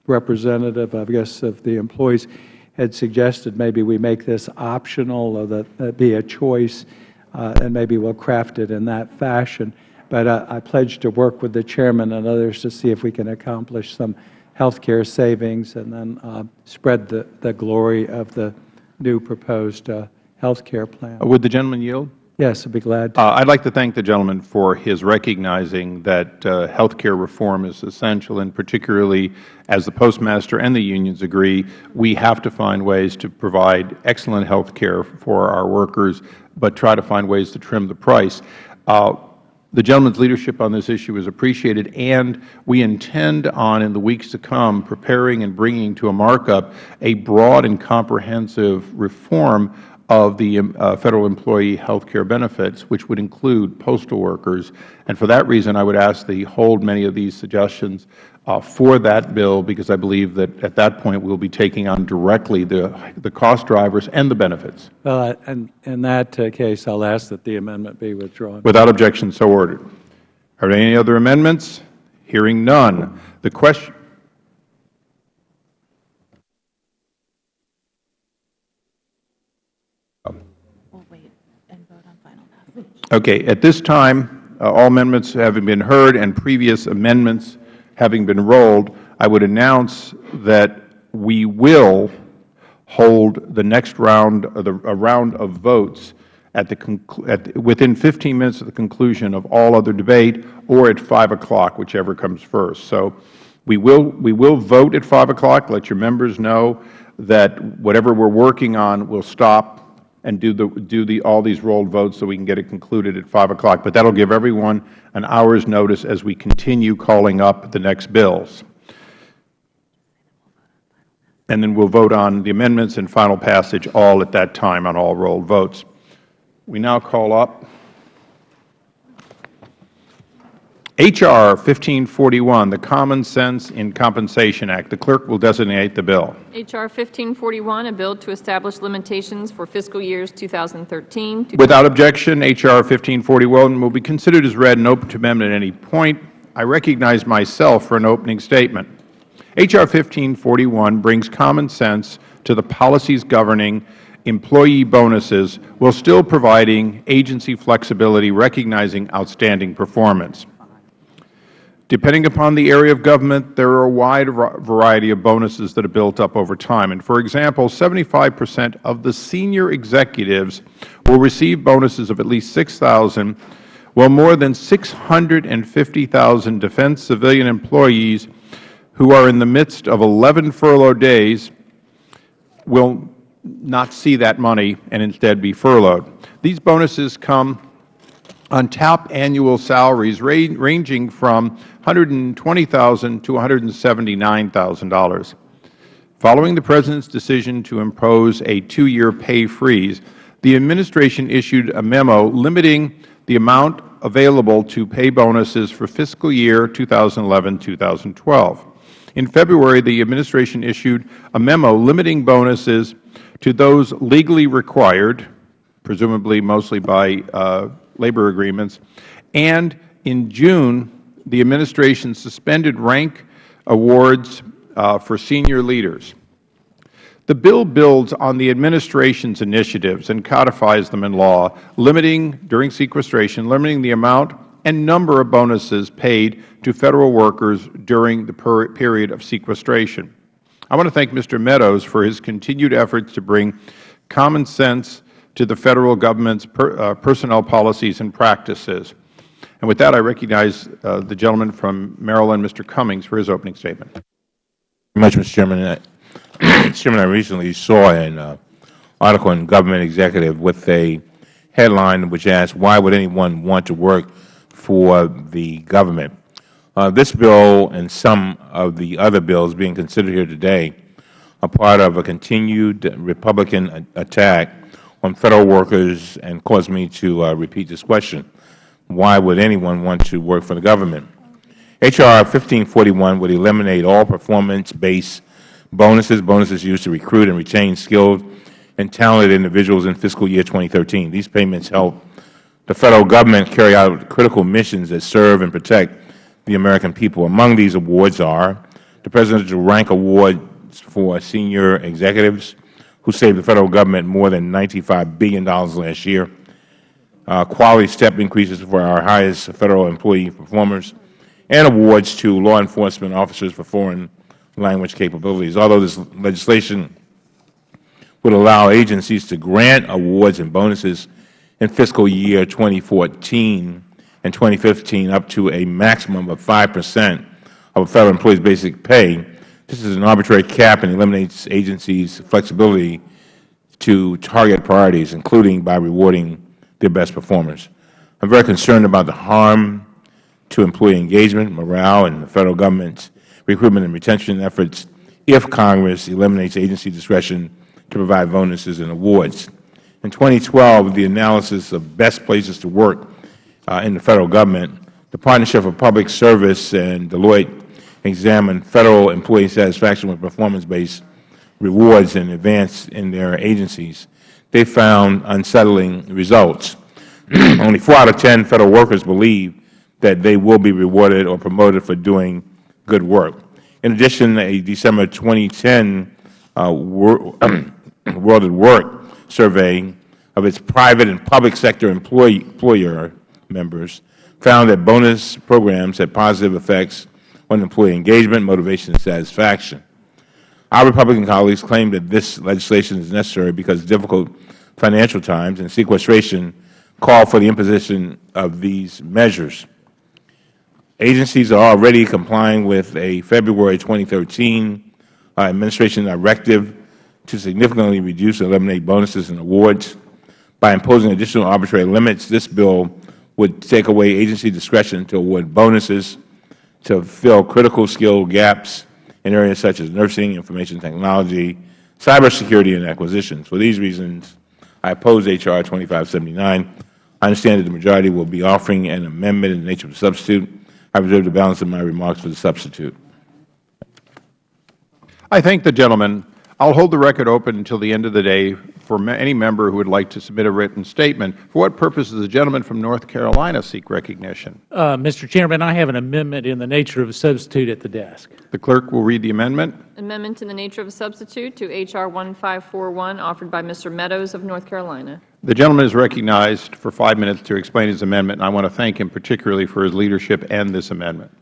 representative, I guess, of the employees, had suggested maybe we make this optional, or that be a choice, and maybe we'll craft it in that fashion. But I pledge to work with the Chairman and others to see if we can accomplish some health care savings and then spread the glory of the new proposed health care plan. Would the gentleman yield? Yes, I'd be glad to. I'd like to thank the gentleman for his recognizing that health care reform is essential, and particularly as the Postmaster and the unions agree, we have to find ways to provide excellent health care for our workers, but try to find ways to trim the price. The gentleman's leadership on this issue is appreciated, and we intend on, in the weeks to come, preparing and bringing to a markup a broad and comprehensive reform of the Federal employee health care benefits, which would include postal workers. And for that reason, I would ask that he hold many of these suggestions for that bill, because I believe that at that point we will be taking on directly the cost drivers and the benefits. Well, in that case, I'll ask that the amendment be withdrawn. Without objection, so ordered. Are there any other amendments? Hearing none. The question. Okay. At this time, all amendments having been heard and previous amendments having been rolled, I would announce that we will hold the next round, a round of votes within 15 minutes of the conclusion of all other debate, or at 5 o'clock, whichever comes first. So we will vote at 5 o'clock. Let your members know that whatever we're working on will stop and do all these rolled votes so we can get it concluded at 5 o'clock. But that will give everyone an hour's notice as we continue calling up the next bills. And then we'll vote on the amendments and final passage all at that time on all rolled votes. We now call up H.R. 1541, the Common Sense in Compensation Act. The clerk will designate the bill. H.R. 1541, a bill to establish limitations for fiscal years 2013. Without objection, H.R. 1541 will be considered as read and open to amendment at any point. I recognize myself for an opening statement. H.R. 1541 brings common sense to the policies governing employee bonuses while still providing agency flexibility, recognizing outstanding performance. Depending upon the area of government, there are a wide variety of bonuses that are built up over time. And for example, 75% of the senior executives will receive bonuses of at least $6,000, while more than 650,000 defense civilian employees who are in the midst of 11 furlough days will not see that money and instead be furloughed. These bonuses come on top annual salaries ranging from $120,000 to $179,000. Following the President's decision to impose a 2-year pay freeze, the Administration issued a memo limiting the amount available to pay bonuses for fiscal year 2011-2012. In February, the Administration issued a memo limiting bonuses to those legally required, presumably mostly by labor agreements, and in June, the Administration suspended rank awards for senior leaders. The bill builds on the Administration's initiatives and codifies them in law, during sequestration, limiting the amount and number of bonuses paid to Federal workers during the period of sequestration. I want to thank Mr. Meadows for his continued efforts to bring common sense to the Federal Government's personnel policies and practices. And with that, I recognize the gentleman from Maryland, Mr. Cummings, for his opening statement. Thank you very much, Mr. Chairman. Mr. Chairman, I recently saw an article in Government Executive with a headline which asked, why would anyone want to work for the government? This bill and some of the other bills being considered here today are part of a continued Republican attack on Federal workers and caused me to repeat this question. Why would anyone want to work for the government? H.R. 1541 would eliminate all performance-based bonuses used to recruit and retain skilled and talented individuals in fiscal year 2013. These payments help the Federal Government carry out critical missions that serve and protect the American people. Among these awards are the Presidential Rank Awards for senior executives who saved the Federal Government more than $95 billion last year, quality step increases for our highest Federal employee performers, and awards to law enforcement officers for foreign language capabilities. Although this legislation would allow agencies to grant awards and bonuses in fiscal year 2014 and 2015 up to a maximum of 5% of a Federal employee's basic pay. This is an arbitrary cap and eliminates agencies' flexibility to target priorities, including by rewarding their best performers. I'm very concerned about the harm to employee engagement, morale, and the Federal Government's recruitment and retention efforts if Congress eliminates agency discretion to provide bonuses and awards. In 2012, the analysis of best places to work in the Federal Government, the Partnership for Public Service and Deloitte examined Federal employee satisfaction with performance-based rewards and advance in their agencies. They found unsettling results. Only 4 out of 10 Federal workers believe that they will be rewarded or promoted for doing good work. In addition, a December 2010 World at Work survey of its private and public sector employer members found that bonus programs had positive effects on employee engagement, motivation, and satisfaction. Our Republican colleagues claim that this legislation is necessary because difficult financial times and sequestration call for the imposition of these measures. Agencies are already complying with a February 2013 administration directive to significantly reduce and eliminate bonuses and awards. By imposing additional arbitrary limits, this bill would take away agency discretion to award bonuses to fill critical skill gaps in areas such as nursing, information technology, cybersecurity, and acquisitions. For these reasons, I oppose H.R. 2579. I understand that the majority will be offering an amendment in the nature of a substitute. I reserve the balance of my remarks for the substitute. I thank the gentleman. I'll hold the record open until the end of the day for any member who would like to submit a written statement. For what purpose does the gentleman from North Carolina seek recognition? Mr. Chairman, I have an amendment in the nature of a substitute at the desk. The clerk will read the amendment. Amendment in the nature of a substitute to H.R. 1541, offered by Mr. Meadows of North Carolina. The gentleman is recognized for 5 minutes to explain his amendment, and I want to thank him particularly for his leadership and this amendment.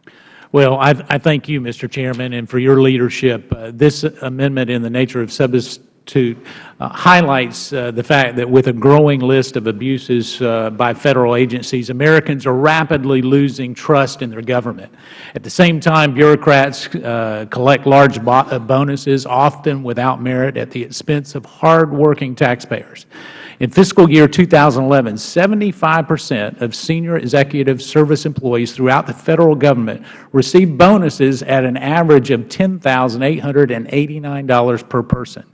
Well, I thank you, Mr. Chairman, and for your leadership. This amendment in the nature of substitute highlights the fact that with a growing list of abuses by Federal agencies, Americans are rapidly losing trust in their government. At the same time, bureaucrats collect large bonuses, often without merit, at the expense of hard-working taxpayers. In fiscal year 2011, 75% of senior executive service employees throughout the Federal Government received bonuses at an average of $10,889 per person.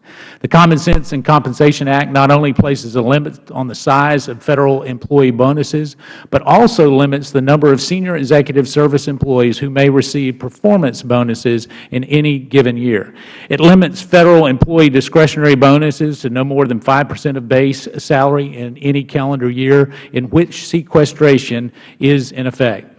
The Common Sense and Compensation Act not only places a limit on the size of Federal employee bonuses, but also limits the number of senior executive service employees who may receive performance bonuses in any given year. It limits Federal employee discretionary bonuses to no more than 5% of base salary in any calendar year in which sequestration is in effect.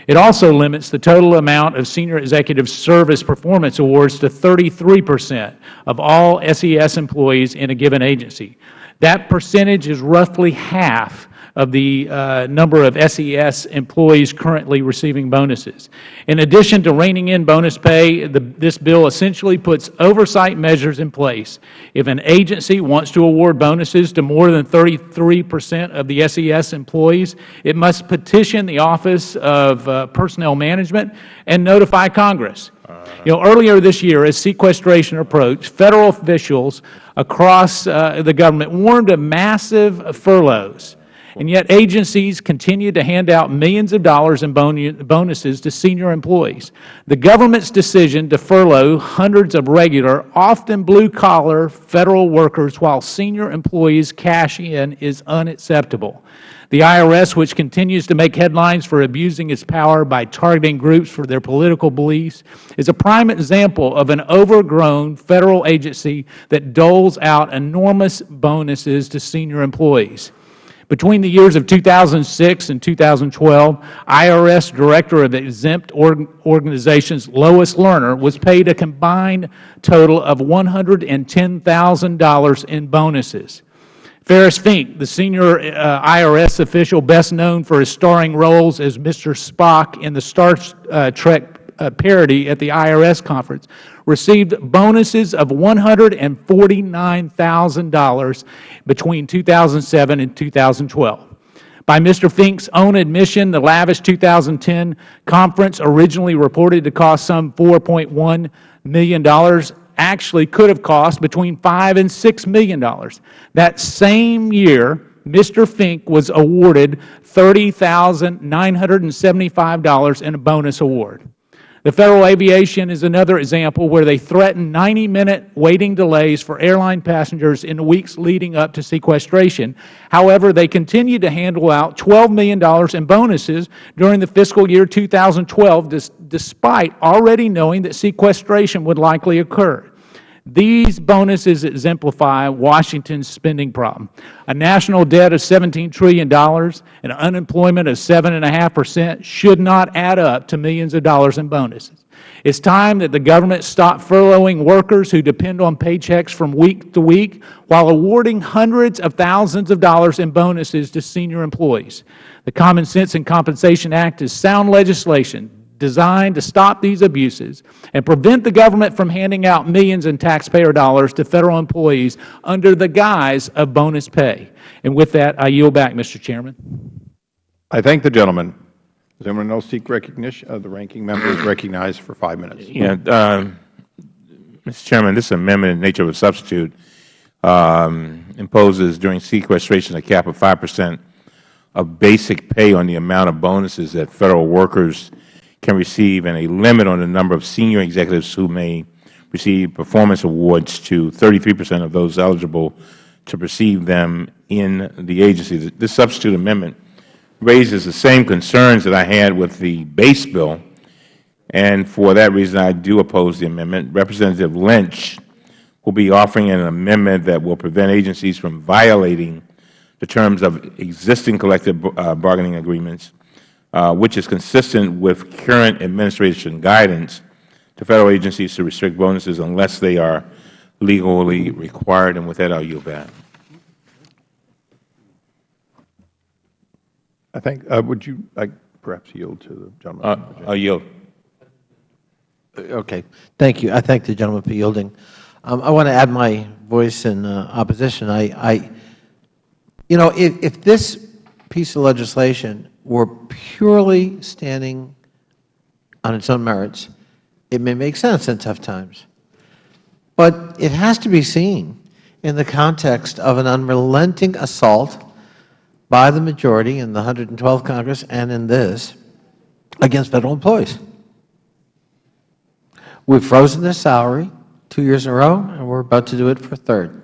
It also limits the total amount of senior executive service performance awards to 33% of all SES employees in a given agency. That percentage is roughly half of the number of SES employees currently receiving bonuses. In addition to reining in bonus pay, this bill essentially puts oversight measures in place. If an agency wants to award bonuses to more than 33% of the SES employees, it must petition the Office of Personnel Management and notify Congress. Earlier this year, as sequestration approached, Federal officials across the government warned of massive furloughs. And yet agencies continue to hand out millions of dollars in bonuses to senior employees. The government's decision to furlough hundreds of regular, often blue-collar Federal workers while senior employees cash in is unacceptable. The IRS, which continues to make headlines for abusing its power by targeting groups for their political beliefs, is a prime example of an overgrown Federal agency that doles out enormous bonuses to senior employees. Between the years of 2006 and 2012, IRS Director of Exempt Organizations Lois Lerner was paid a combined total of $110,000 in bonuses. Ferris Fink, the senior IRS official best known for his starring roles as Mr. Spock in the Star Trek parity at the IRS conference, received bonuses of $149,000 between 2007 and 2012. By Mr. Fink's own admission, the lavish 2010 conference, originally reported to cost some $4.1 million, actually could have cost between $5 and $6 million. That same year, Mr. Fink was awarded $30,975 in a bonus award. The Federal Aviation is another example where they threatened 90-minute waiting delays for airline passengers in the weeks leading up to sequestration. However, they continued to handle out $12 million in bonuses during the fiscal year 2012, despite already knowing that sequestration would likely occur. These bonuses exemplify Washington's spending problem. A national debt of $17 trillion and unemployment of 7.5% should not add up to millions of dollars in bonuses. It's time that the government stop furloughing workers who depend on paychecks from week to week while awarding hundreds of thousands of dollars in bonuses to senior employees. The Common Sense and Compensation Act is sound legislation designed to stop these abuses and prevent the government from handing out millions in taxpayer dollars to Federal employees under the guise of bonus pay. And with that, I yield back, Mr. Chairman. I thank the gentleman. Does anyone else seek recognition? The ranking member is recognized for 5 minutes. Yeah, Mr. Chairman, this amendment in nature of a substitute imposes during sequestration a cap of 5% of basic pay on the amount of bonuses that Federal workers can receive, and a limit on the number of senior executives who may receive performance awards to 33% of those eligible to receive them in the agency. This substitute amendment raises the same concerns that I had with the base bill, and for that reason I do oppose the amendment. Representative Lynch will be offering an amendment that will prevent agencies from violating the terms of existing collective bargaining agreements, which is consistent with current administration guidance to Federal agencies to restrict bonuses unless they are legally required. And with that, I will yield back. I think, would you perhaps yield to the gentleman? I yield. Okay. Thank you. I thank the gentleman for yielding. I want to add my voice in opposition. You know, if this piece of legislation were purely standing on its own merits, it may make sense in tough times. But it has to be seen in the context of an unrelenting assault by the majority in the 112th Congress and in this against Federal employees. We've frozen their salary 2 years in a row, and we're about to do it for a third.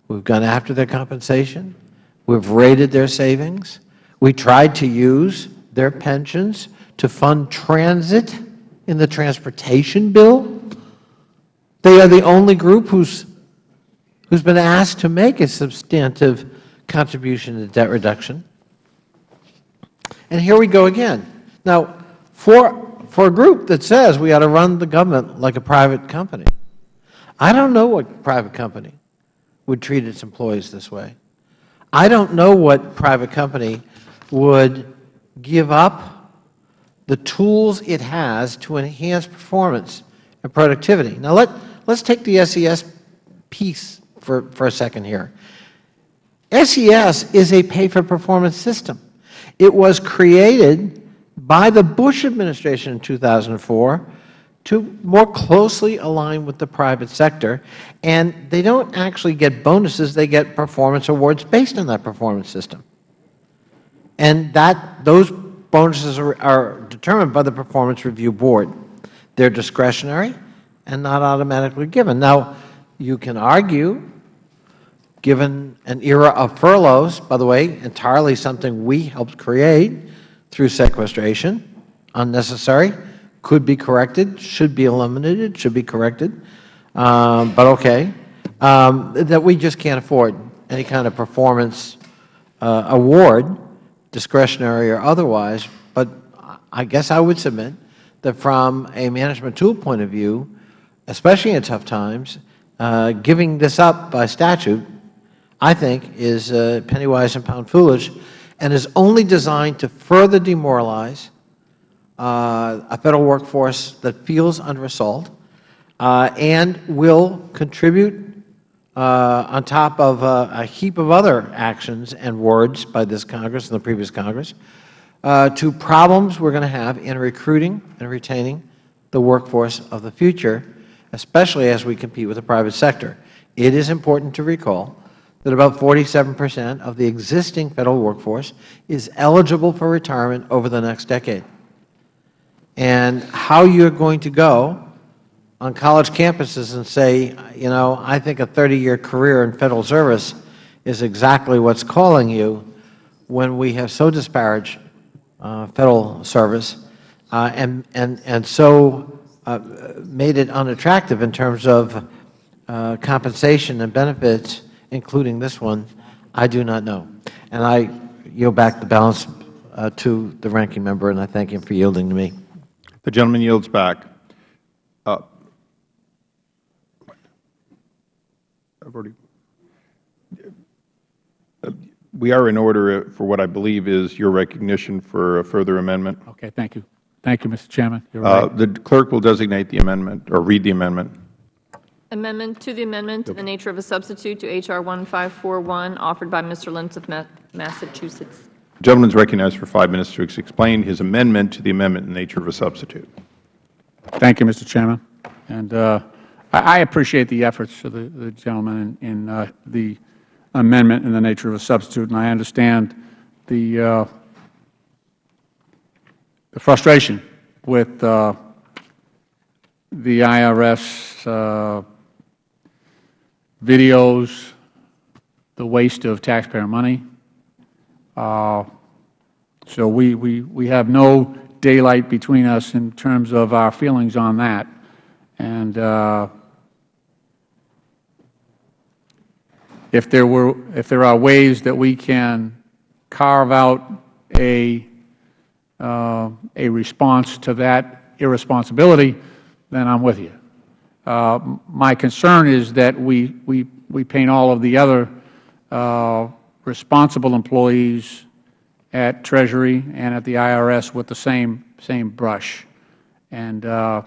We've gone after their compensation. We've raided their savings. We tried to use their pensions to fund transit in the transportation bill. They are the only group who's been asked to make a substantive contribution to debt reduction. And here we go again. Now, for a group that says we ought to run the government like a private company, I don't know what private company would treat its employees this way. I don't know what private company would give up the tools it has to enhance performance and productivity. Now, let's take the SES piece for a second here. SES is a pay-for-performance system. It was created by the Bush administration in 2004 to more closely align with the private sector, and they don't actually get bonuses, they get performance awards based on that performance system. And those bonuses are determined by the Performance Review Board. They're discretionary and not automatically given. Now, you can argue, given an era of furloughs, by the way, entirely something we helped create through sequestration, unnecessary, could be corrected, should be eliminated, should be corrected, but okay, that we just can't afford any kind of performance award, discretionary or otherwise. But I guess I would submit that from a management tool point of view, especially in tough times, giving this up by statute, I think, is penny wise and pound foolish, and is only designed to further demoralize a Federal workforce that feels under assault and will contribute on top of a heap of other actions and words by this Congress and the previous Congress to problems we're going to have in recruiting and retaining the workforce of the future, especially as we compete with the private sector. It is important to recall that about 47% of the existing Federal workforce is eligible for retirement over the next decade. And how you're going to go on college campuses and say, you know, I think a 30-year career in Federal service is exactly what's calling you, when we have so disparaged Federal service and so made it unattractive in terms of compensation and benefits, including this one, I do not know. And I yield back the balance to the ranking member, and I thank him for yielding to me. The gentleman yields back. We are in order for what I believe is your recognition for a further amendment. Okay, thank you. Thank you, Mr. Chairman. You're right. The clerk will designate the amendment or read the amendment. Amendment to the amendment in the nature of a substitute to H.R. 1541, offered by Mr. Lentz of Massachusetts. The gentleman is recognized for 5 minutes to explain his amendment to the amendment in the nature of a substitute. Thank you, Mr. Chairman. And I appreciate the efforts of the gentleman in the amendment in the nature of a substitute, and I understand the frustration with the IRS videos, the waste of taxpayer money. So we have no daylight between us in terms of our feelings on that. And if there are ways that we can carve out a response to that irresponsibility, then I'm with you. My concern is that we paint all of the other responsible employees at Treasury and at the IRS with the same brush. And I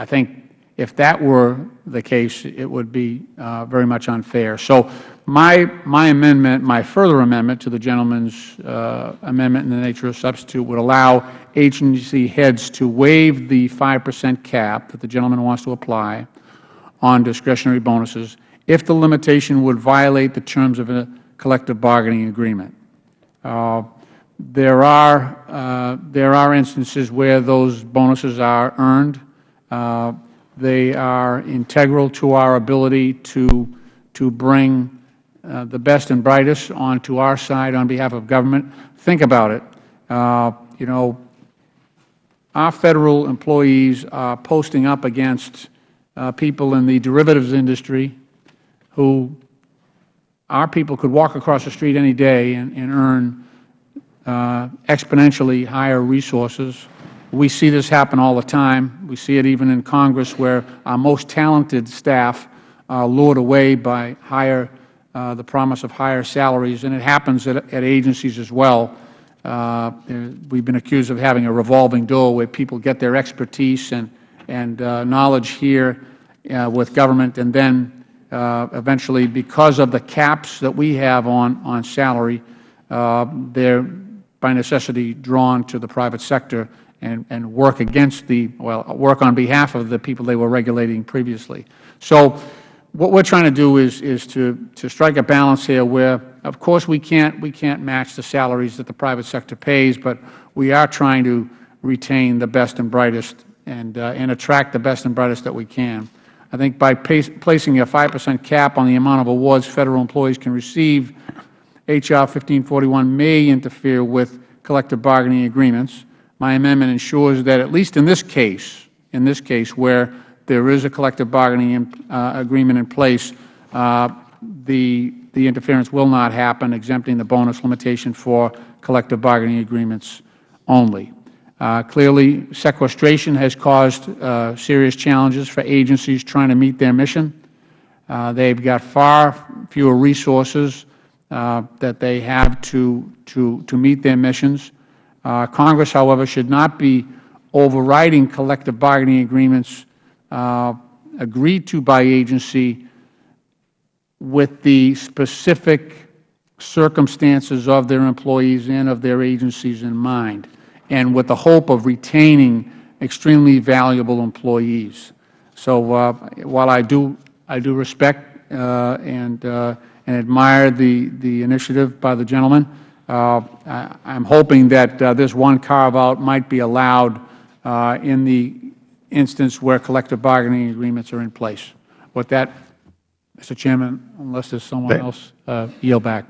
think if that were the case, it would be very much unfair. So my amendment, my further amendment to the gentleman's amendment in the nature of substitute would allow agency heads to waive the 5% cap that the gentleman wants to apply on discretionary bonuses if the limitation would violate the terms of a collective bargaining agreement. There are instances where those bonuses are earned. They are integral to our ability to bring the best and brightest onto our side on behalf of government. Think about it. You know, our Federal employees are posting up against people in the derivatives industry who our people could walk across the street any day and earn exponentially higher resources. We see this happen all the time. We see it even in Congress, where our most talented staff are lured away by the promise of higher salaries, and it happens at agencies as well. We've been accused of having a revolving door where people get their expertise and knowledge here with government, and then eventually, because of the caps that we have on salary, they're by necessity drawn to the private sector and work work on behalf of the people they were regulating previously. So what we're trying to do is to strike a balance here where, of course, we can't match the salaries that the private sector pays, but we are trying to retain the best and brightest and attract the best and brightest that we can. I think by placing a 5% cap on the amount of awards Federal employees can receive, H.R. 1541 may interfere with collective bargaining agreements. My amendment ensures that, at least in this case where there is a collective bargaining agreement in place, the interference will not happen, exempting the bonus limitation for collective bargaining agreements only. Clearly, sequestration has caused serious challenges for agencies trying to meet their mission. They've got far fewer resources that they have to meet their missions. Congress, however, should not be overriding collective bargaining agreements agreed to by agency with the specific circumstances of their employees and of their agencies in mind, and with the hope of retaining extremely valuable employees. So while I do respect and admire the initiative by the gentleman, I am hoping that this one carve-out might be allowed in the instance where collective bargaining agreements are in place. With that, Mr. Chairman, unless there's someone else, yield back.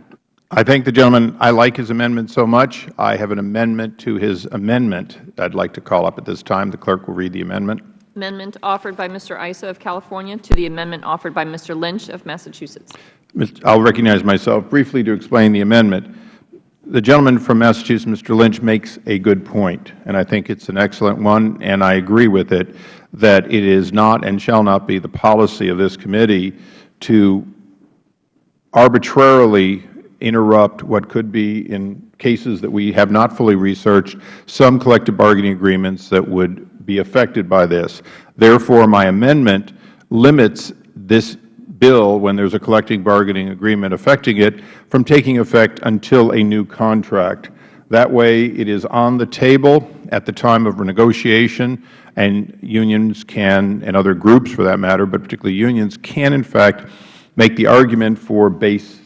I thank the gentleman. I like his amendment so much. I have an amendment to his amendment that I'd like to call up at this time. The clerk will read the amendment. Amendment offered by Mr. Issa of California to the amendment offered by Mr. Lynch of Massachusetts. I'll recognize myself briefly to explain the amendment. The gentleman from Massachusetts, Mr. Lynch, makes a good point, and I think it's an excellent one, and I agree with it, that it is not and shall not be the policy of this committee to arbitrarily interrupt what could be, in cases that we have not fully researched, some collective bargaining agreements that would be affected by this. Therefore, my amendment limits this bill, when there is a collective bargaining agreement affecting it, from taking effect until a new contract. That way, it is on the table at the time of negotiation, and unions can, and other groups for that matter, but particularly unions, can in fact make the argument for base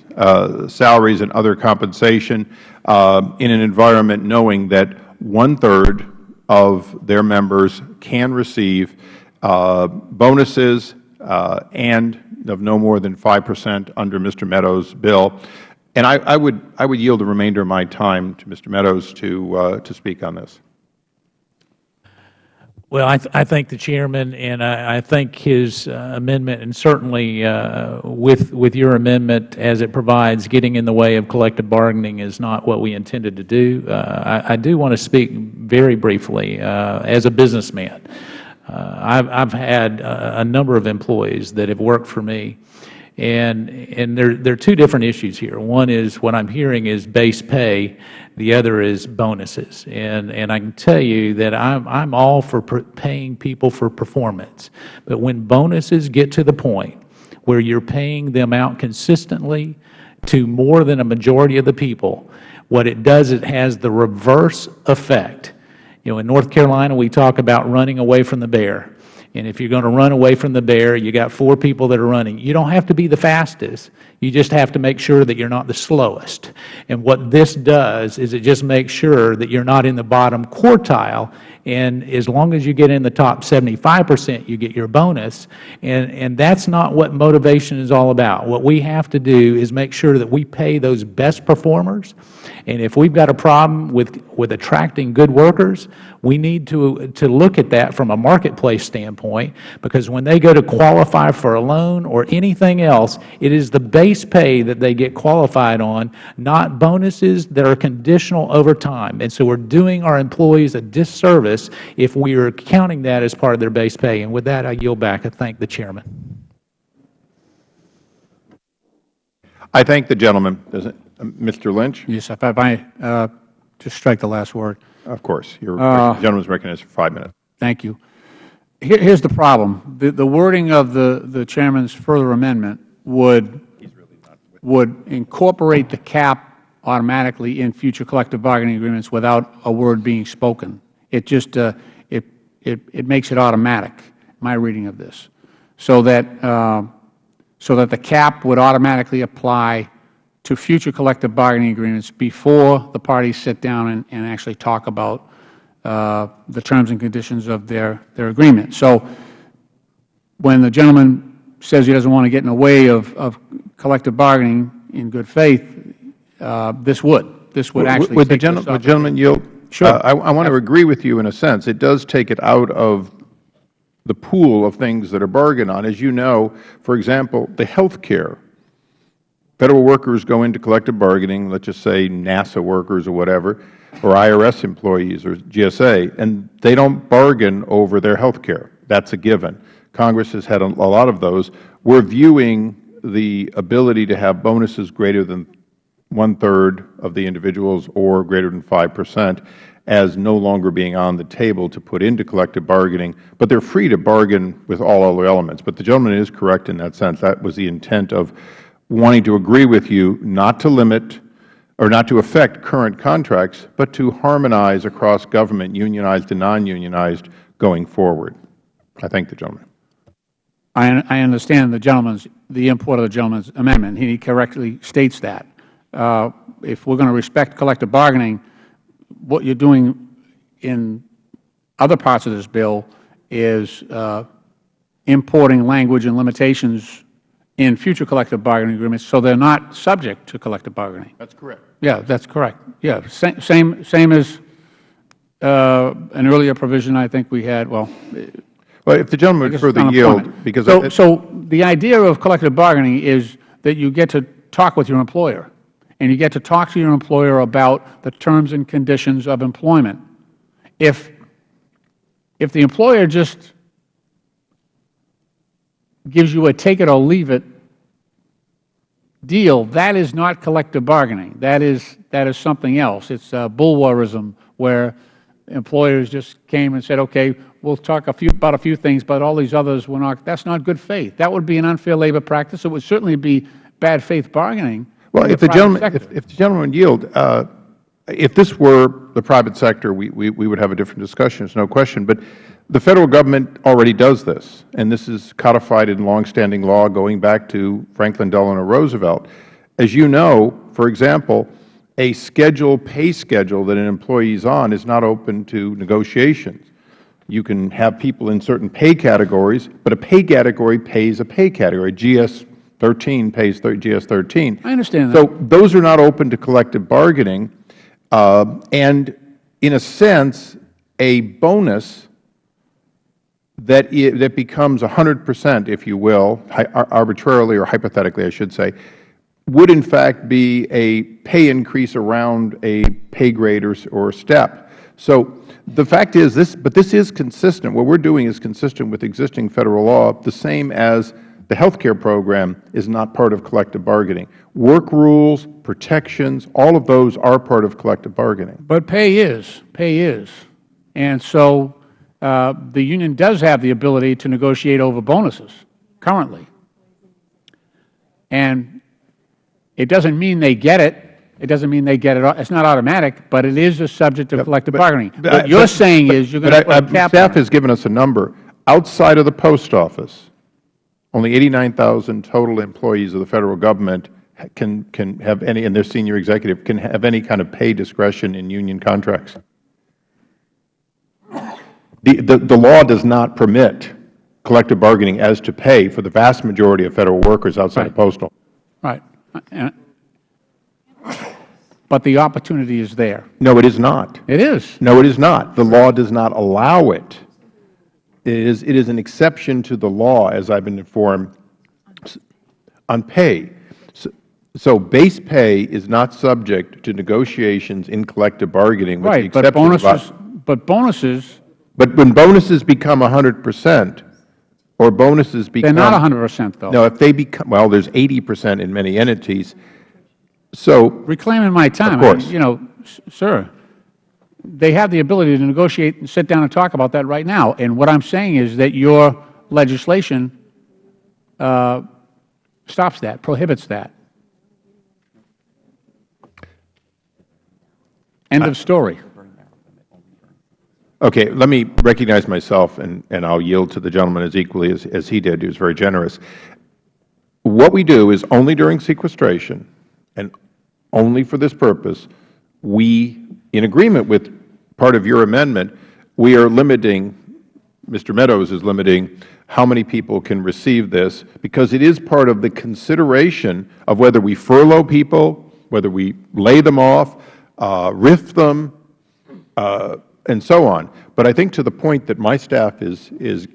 salaries and other compensation in an environment knowing that one-third of their members can receive bonuses and of no more than 5% under Mr. Meadows' bill. And I would yield the remainder of my time to Mr. Meadows to speak on this. Well, I thank the Chairman, and I think his amendment, and certainly with your amendment as it provides getting in the way of collective bargaining, is not what we intended to do. I do want to speak very briefly as a businessman. I've had a number of employees that have worked for me, and there are two different issues here. One is what I'm hearing is base pay. The other is bonuses. And I can tell you that I'm all for paying people for performance. But when bonuses get to the point where you're paying them out consistently to more than a majority of the people, what it does, it has the reverse effect. You know, in North Carolina, we talk about running away from the bear. And if you're going to run away from the bear, you got 4 people that are running. You don't have to be the fastest. You just have to make sure that you're not the slowest. And what this does is it just makes sure that you're not in the bottom quartile. And as long as you get in the top 75%, you get your bonus. And that's not what motivation is all about. What we have to do is make sure that we pay those best performers. And if we've got a problem with attracting good workers, we need to look at that from a marketplace standpoint, because when they go to qualify for a loan or anything else, it is the base pay that they get qualified on, not bonuses that are conditional over time. And so we're doing our employees a disservice if we are counting that as part of their base pay. And with that, I yield back. I thank the Chairman. I thank the gentleman. Mr. Lynch? Yes, if I might just strike the last word. Of course. The gentleman is recognized for 5 minutes. Thank you. Here's the problem. The wording of the Chairman's further amendment would incorporate the cap automatically in future collective bargaining agreements without a word being spoken. It just it makes it automatic, my reading of this, so that the cap would automatically apply to future collective bargaining agreements before the parties sit down and actually talk about the terms and conditions of their agreement. So when the gentleman says he doesn't want to get in the way of collective bargaining in good faith, this would actually Would the gentleman yield? Sure. I want to agree with you in a sense. It does take it out of the pool of things that are bargained on. As you know, for example, the health care. Federal workers go into collective bargaining, let's just say NASA workers or whatever, or IRS employees or GSA, and they don't bargain over their health care. That's a given. Congress has had a lot of those. We're viewing the ability to have bonuses greater than 1/3 of the individuals or greater than 5% as no longer being on the table to put into collective bargaining, but they are free to bargain with all other elements. But the gentleman is correct in that sense. That was the intent of wanting to agree with you not to limit or not to affect current contracts, but to harmonize across government, unionized and non-unionized, going forward. I thank the gentleman. I understand the import of the gentleman's amendment. He correctly states that. If we're going to respect collective bargaining, what you're doing in other parts of this bill is importing language and limitations in future collective bargaining agreements, so they're not subject to collective bargaining. That's correct. Yeah, that's correct. Yeah, same as an earlier provision I think we had. Well, if the gentleman would further yield, because so the idea of collective bargaining is that you get to talk with your employer, and you get to talk to your employer about the terms and conditions of employment. If the employer just gives you a take it or leave it deal, that is not collective bargaining. That is something else. It's bulwarism, where employers just came and said, okay, we'll talk about a few things, but all these others we're not. That's not good faith. That would be an unfair labor practice. It would certainly be bad faith bargaining. Well, if the gentleman would yield, if this were the private sector, we would have a different discussion. There's no question. But the Federal Government already does this, and this is codified in longstanding law going back to Franklin Delano Roosevelt. As you know, for example, a pay schedule that an employee is on is not open to negotiations. You can have people in certain pay categories, but a pay category pays a pay category. GS 13 pays GS 13. I understand that. So those are not open to collective bargaining, and in a sense, a bonus that becomes 100%, if you will, arbitrarily or hypothetically, I should say, would in fact be a pay increase around a pay grade or step. So the fact is, this is consistent. What we're doing is consistent with existing Federal law, the same as the health care program is not part of collective bargaining. Work rules, protections, all of those are part of collective bargaining. But pay is. And so the union does have the ability to negotiate over bonuses currently. And it doesn't mean they get it. It doesn't mean they get it. It's not automatic, but it is a subject of collective bargaining. What you're saying is you're going to put a cap on it. Staff has given us a number. Outside of the Post Office, only 89,000 total employees of the Federal Government can have any, and their senior executive can have any kind of pay discretion in union contracts. The law does not permit collective bargaining as to pay for the vast majority of Federal workers outside of postal. Right. But the opportunity is there. No, it is not. It is. No, it is not. The law does not allow it. It is an exception to the law, as I've been informed, on pay. So base pay is not subject to negotiations in collective bargaining, with the exception but bonuses. But when bonuses become 100%, or bonuses become— They're not 100%, though. No, if they become— well, there's 80% in many entities. So— Reclaiming my time. Of course. You know, sir, they have the ability to negotiate and sit down and talk about that right now. And what I'm saying is that your legislation stops that, prohibits that. End of story. Okay, let me recognize myself, and I'll yield to the gentleman as equally as he did. He was very generous. What we do is only during sequestration, and only for this purpose, we, in agreement with part of your amendment, we are limiting, Mr. Meadows is limiting, how many people can receive this, because it is part of the consideration of whether we furlough people, whether we lay them off, RIF them, and so on. But I think to the point that my staff is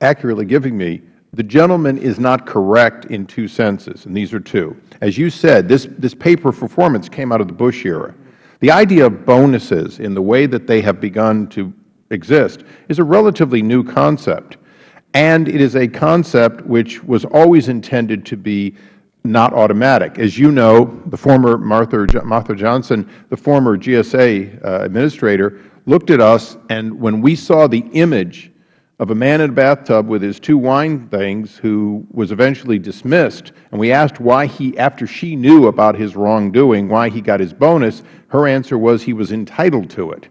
accurately giving me, the gentleman is not correct in two senses, and these are two. As you said, this pay for performance came out of the Bush era. The idea of bonuses in the way that they have begun to exist is a relatively new concept, and it is a concept which was always intended to be not automatic. As you know, the former Martha Johnson, the former GSA administrator, looked at us, and when we saw the image of a man in a bathtub with his 2 wine things who was eventually dismissed, and we asked why he, after she knew about his wrongdoing, why he got his bonus, her answer was he was entitled to it.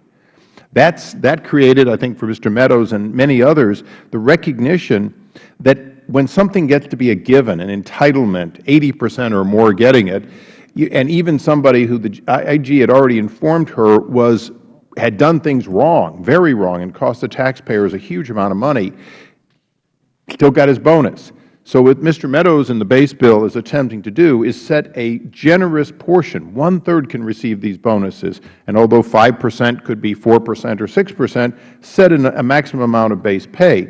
That created, I think, for Mr. Meadows and many others, the recognition that when something gets to be a given, an entitlement, 80% or more getting it, and even somebody who the IG had already informed her had done things wrong, very wrong, and cost the taxpayers a huge amount of money, still got his bonus. So what Mr. Meadows in the base bill is attempting to do is set a generous portion. 1/3 can receive these bonuses, and although 5% could be 4% or 6%, set a maximum amount of base pay.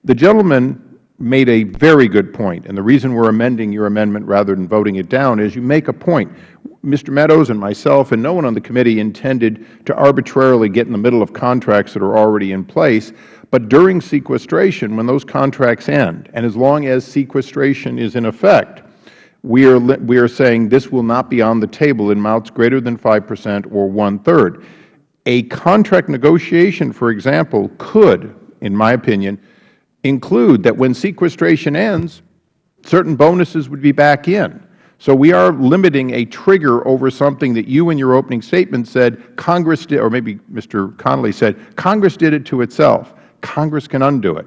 The gentleman made a very good point, and the reason we're amending your amendment rather than voting it down is you make a point. Mr. Meadows and myself and no one on the committee intended to arbitrarily get in the middle of contracts that are already in place, but during sequestration, when those contracts end, and as long as sequestration is in effect, we are saying this will not be on the table in amounts greater than 5% or 1/3. A contract negotiation, for example, could, in my opinion, include that when sequestration ends, certain bonuses would be back in. So we are limiting a trigger over something that you in your opening statement said Congress did, or maybe Mr. Connolly said, Congress did it to itself. Congress can undo it.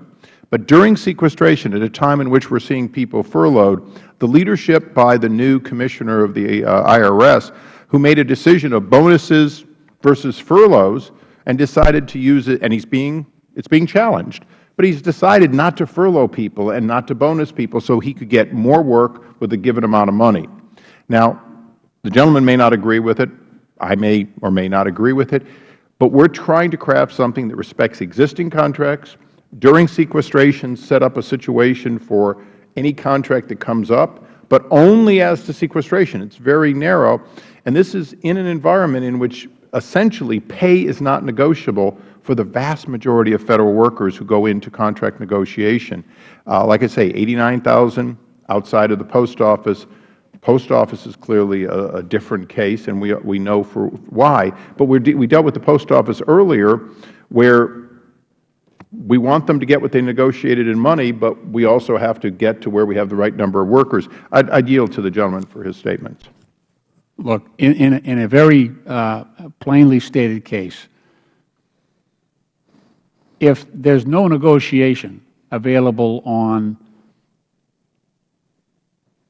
But during sequestration, at a time in which we're seeing people furloughed, the leadership by the new commissioner of the IRS, who made a decision of bonuses versus furloughs and decided to use it, and it's being challenged. But he's decided not to furlough people and not to bonus people so he could get more work with a given amount of money. Now, the gentleman may not agree with it. I may or may not agree with it. But we're trying to craft something that respects existing contracts. During sequestration, set up a situation for any contract that comes up, but only as to sequestration. It's very narrow. And this is in an environment in which essentially pay is not negotiable for the vast majority of Federal workers who go into contract negotiation. Like I say, 89,000 outside of the Post Office. The Post Office is clearly a different case, and we know for why. But we dealt with the Post Office earlier, where we want them to get what they negotiated in money, but we also have to get to where we have the right number of workers. I'd yield to the gentleman for his statements. Look, in a very plainly stated case, if there's no negotiation available on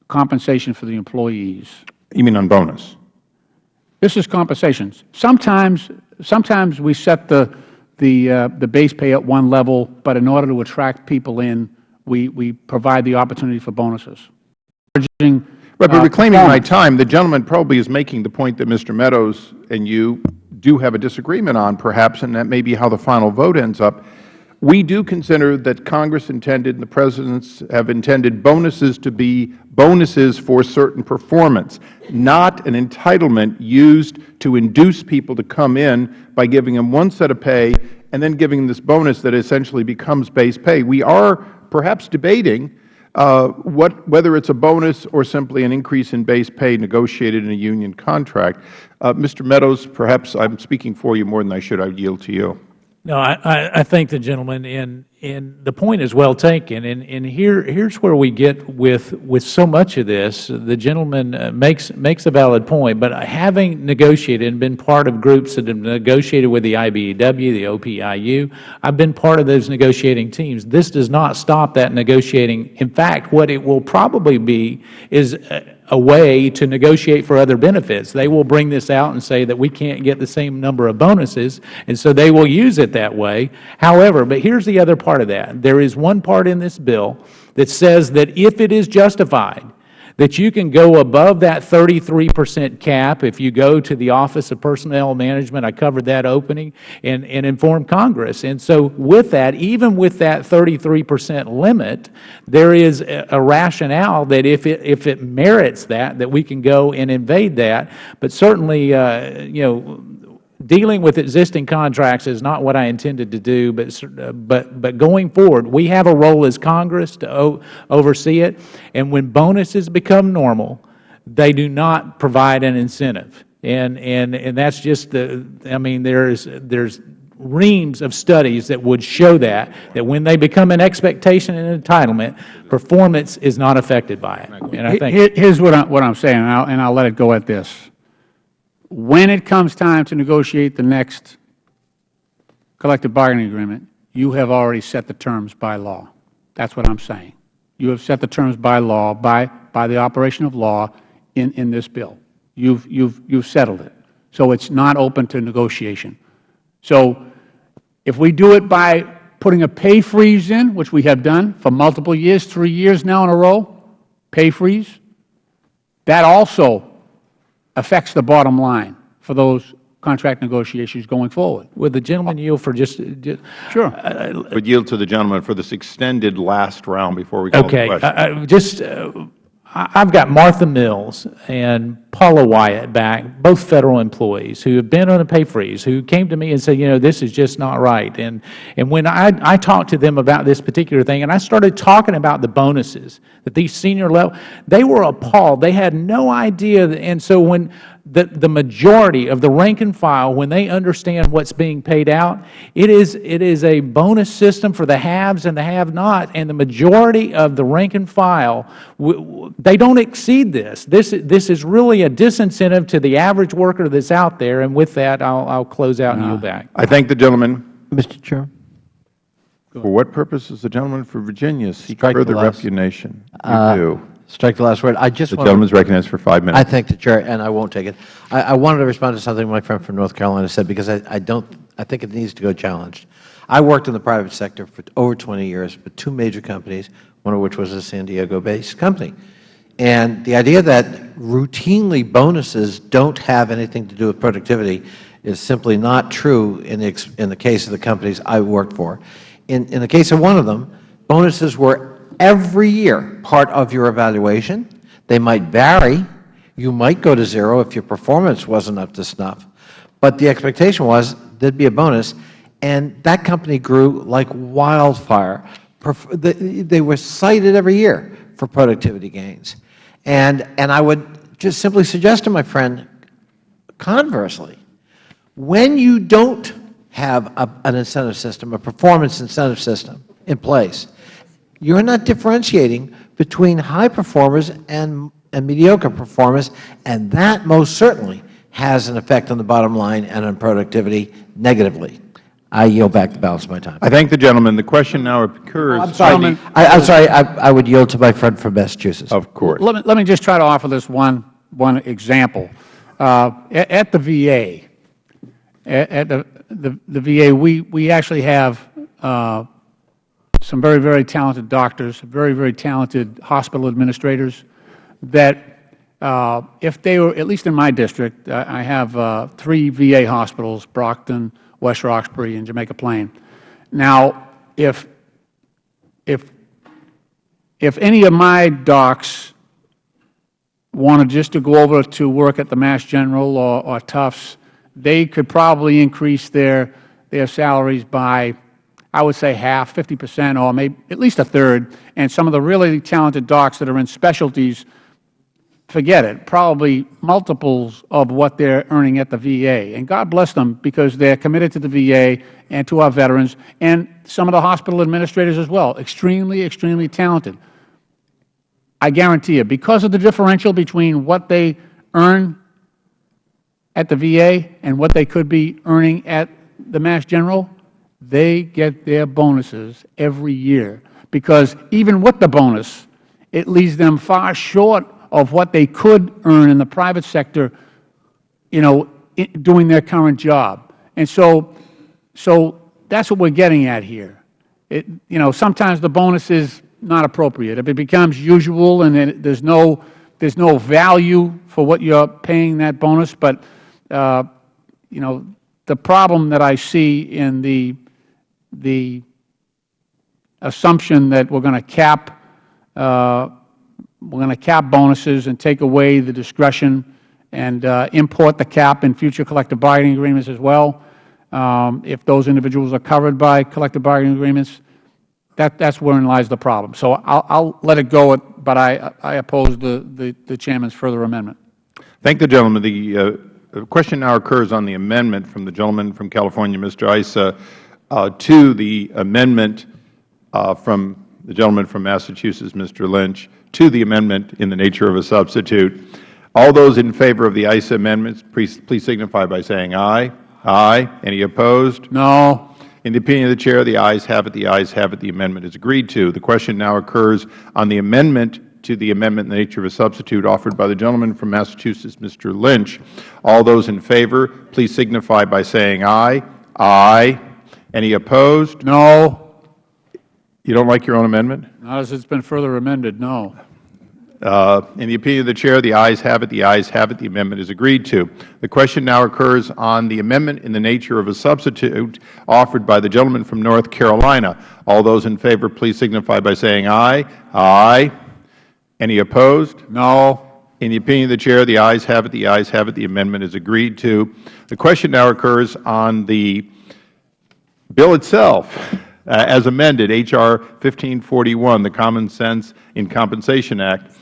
compensation for the employees. You mean on bonus? This is compensations. Sometimes we set the base pay at one level, but in order to attract people in, we provide the opportunity for bonuses. Right, but reclaiming my time, the gentleman probably is making the point that Mr. Meadows and you do have a disagreement on, perhaps, and that may be how the final vote ends up. We do consider that Congress intended and the Presidents have intended bonuses to be bonuses for certain performance, not an entitlement used to induce people to come in by giving them one set of pay and then giving them this bonus that essentially becomes base pay. We are perhaps debating whether it's a bonus or simply an increase in base pay negotiated in a union contract. Mr. Meadows, perhaps I'm speaking for you more than I should. I yield to you. No, I thank the gentleman, and the point is well taken. And here's where we get with so much of this. The gentleman makes a valid point, but having negotiated and been part of groups that have negotiated with the IBEW, the OPIU, I've been part of those negotiating teams. This does not stop that negotiating. In fact, what it will probably be is a way to negotiate for other benefits. They will bring this out and say that we can't get the same number of bonuses, and so they will use it that way. However, but here's the other part of that. There is one part in this bill that says that if it is justified, that you can go above that 33% cap if you go to the Office of Personnel Management. I covered that opening and informed Congress. And so with that, even with that 33% limit, there is a rationale that if it merits that we can go and invade that. But certainly, dealing with existing contracts is not what I intended to do, but going forward, we have a role as Congress to oversee it, and when bonuses become normal, they do not provide an incentive. And that's just I mean, there's reams of studies that would show that when they become an expectation and entitlement, performance is not affected by it. And I think Here's what I'm saying, and I'll let it go at this. When it comes time to negotiate the next collective bargaining agreement, you have already set the terms by law. That's what I'm saying. You have set the terms by law, by the operation of law in this bill. You've settled it. So it's not open to negotiation. So if we do it by putting a pay freeze in, which we have done for multiple years, 3 years now in a row, pay freeze, that also affects the bottom line for those contract negotiations going forward. would the gentleman yield for just Sure. Would yield to the gentleman for this extended last round before we call the question. I've got Martha Mills and Paula Wyatt back, both Federal employees who have been on a pay freeze, who came to me and said, this is just not right. And when I talked to them about this particular thing, and I started talking about the bonuses that these senior level, they were appalled. They had no idea. And so when the majority of the rank and file, when they understand what's being paid out, it is a bonus system for the haves and the have-not, and the majority of the rank and file, they don't exceed this. This is really a disincentive to the average worker that's out there, and with that, I'll close out and yield back. I thank the gentleman. Mr. Chairman. For what purpose does the gentleman for Virginia seek further repugnation? You do. Strike the last word. I just The want gentleman is recognized for 5 minutes. I thank the Chair, and I won't take it. I wanted to respond to something my friend from North Carolina said, because I think it needs to go challenged. I worked in the private sector for over 20 years with 2 major companies, one of which was a San Diego-based company. And the idea that routinely bonuses don't have anything to do with productivity is simply not true in the case of the companies I worked for. In the case of one of them, bonuses were every year part of your evaluation. They might vary. You might go to 0 if your performance wasn't up to snuff. But the expectation was there'd be a bonus, and that company grew like wildfire. They were cited every year for productivity gains. And I would just simply suggest to my friend, conversely, when you don't have an incentive system, a performance incentive system in place, you're not differentiating between high performers and mediocre performers, and that most certainly has an effect on the bottom line and on productivity negatively. I yield back the balance of my time. I thank the gentleman. The question now occurs. I'm sorry. I'm sorry. I would yield to my friend from Massachusetts. Of course. Let me just try to offer this one example. At the VA, the VA, we actually have some very, very talented doctors, very, very talented hospital administrators that if they were, at least in my district, I have 3 VA hospitals, Brockton, West Roxbury, and Jamaica Plain. Now, if any of my docs wanted just to go over to work at the Mass General or Tufts, they could probably increase their salaries by, I would say, half, 50%, or maybe at least a third. And some of the really talented docs that are in specialties, forget it, probably multiples of what they're earning at the VA. And God bless them, because they're committed to the VA and to our veterans, and some of the hospital administrators as well, extremely, extremely talented. I guarantee you, because of the differential between what they earn at the VA and what they could be earning at the Mass General, they get their bonuses every year, because even with the bonus, it leaves them far short of what they could earn in the private sector, doing their current job. And so that's what we're getting at here. Sometimes the bonus is not appropriate. If it becomes usual and there's no value for what you're paying that bonus, but the problem that I see in the assumption that we're going to cap bonuses and take away the discretion import the cap in future collective bargaining agreements as well. If those individuals are covered by collective bargaining agreements, that's wherein lies the problem. So I'll let it go, but I oppose the Chairman's further amendment. Thank the gentleman. The question now occurs on the amendment from the gentleman from California, Mr. Issa, to the amendment from the gentleman from Massachusetts, Mr. Lynch, to the amendment in the nature of a substitute. All those in favor of the Issa amendments, please signify by saying aye. Aye. Any opposed? No. In the opinion of the Chair, the ayes have it. The ayes have it. The amendment is agreed to. The question now occurs on the amendment to the amendment in the nature of a substitute offered by the gentleman from Massachusetts, Mr. Lynch. All those in favor, please signify by saying aye. Aye. Any opposed? No. You don't like your own amendment? Not as it's been further amended, no. In the opinion of the Chair, the ayes have it. The ayes have it. The amendment is agreed to. The question now occurs on the amendment in the nature of a substitute offered by the gentleman from North Carolina. All those in favor, please signify by saying aye. Aye. Any opposed? No. In the opinion of the Chair, the ayes have it. The ayes have it. The amendment is agreed to. The question now occurs on the bill itself as amended, H.R. 1541, the Common Sense in Compensation Act.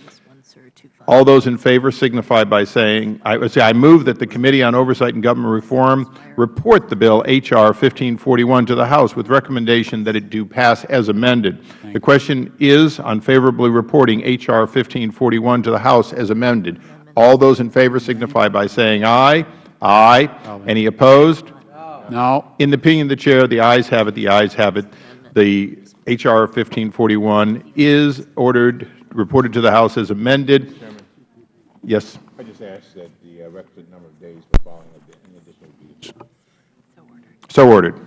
All those in favor signify by saying, I move that the Committee on Oversight and Government Reform report the bill H.R. 1541 to the House with recommendation that it do pass as amended. The question is on favorably reporting H.R. 1541 to the House as amended. All those in favor signify by saying aye. Aye. Any opposed? No. In the opinion of the Chair, the ayes have it. The ayes have it. The H.R. 1541 is reported to the House as amended. Yes. I just asked that the requisite number of days for following any additional views. So ordered.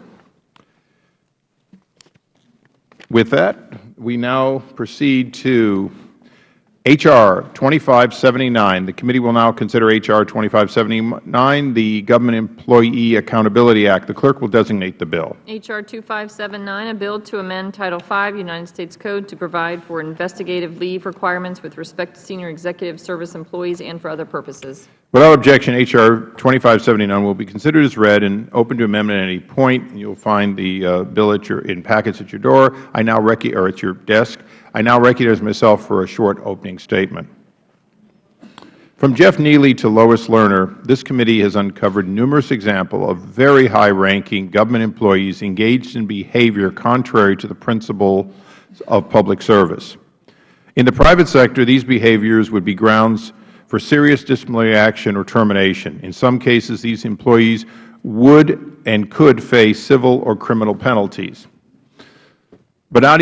With that, we now proceed to H.R. 2579. The committee will now consider H.R. 2579, the Government Employee Accountability Act. The clerk will designate the bill. H.R. 2579, a bill to amend Title V, United States Code to provide for investigative leave requirements with respect to senior executive service employees and for other purposes. Without objection, H.R. 2579 will be considered as read and open to amendment at any point. You will find the bill in packets at your door. Or at your desk. I now recognize myself for a short opening statement. From Jeff Neely to Lois Lerner, this committee has uncovered numerous examples of very high-ranking government employees engaged in behavior contrary to the principle of public service. In the private sector, these behaviors would be grounds for serious disciplinary action or termination. In some cases, these employees would and could face civil or criminal penalties, but not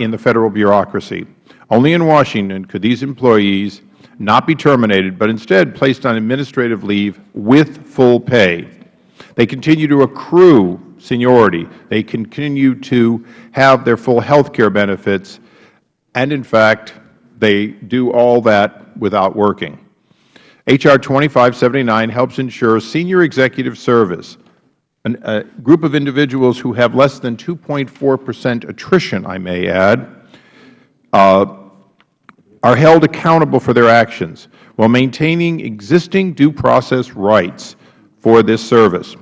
in the Federal bureaucracy. Only in Washington could these employees not be terminated, but instead placed on administrative leave with full pay. They continue to accrue seniority. They continue to have their full health care benefits, and in fact, they do all that without working. H.R. 2579 helps ensure senior executive service, a group of individuals who have less than 2.4% attrition, I may add, are held accountable for their actions while maintaining existing due process rights for this service.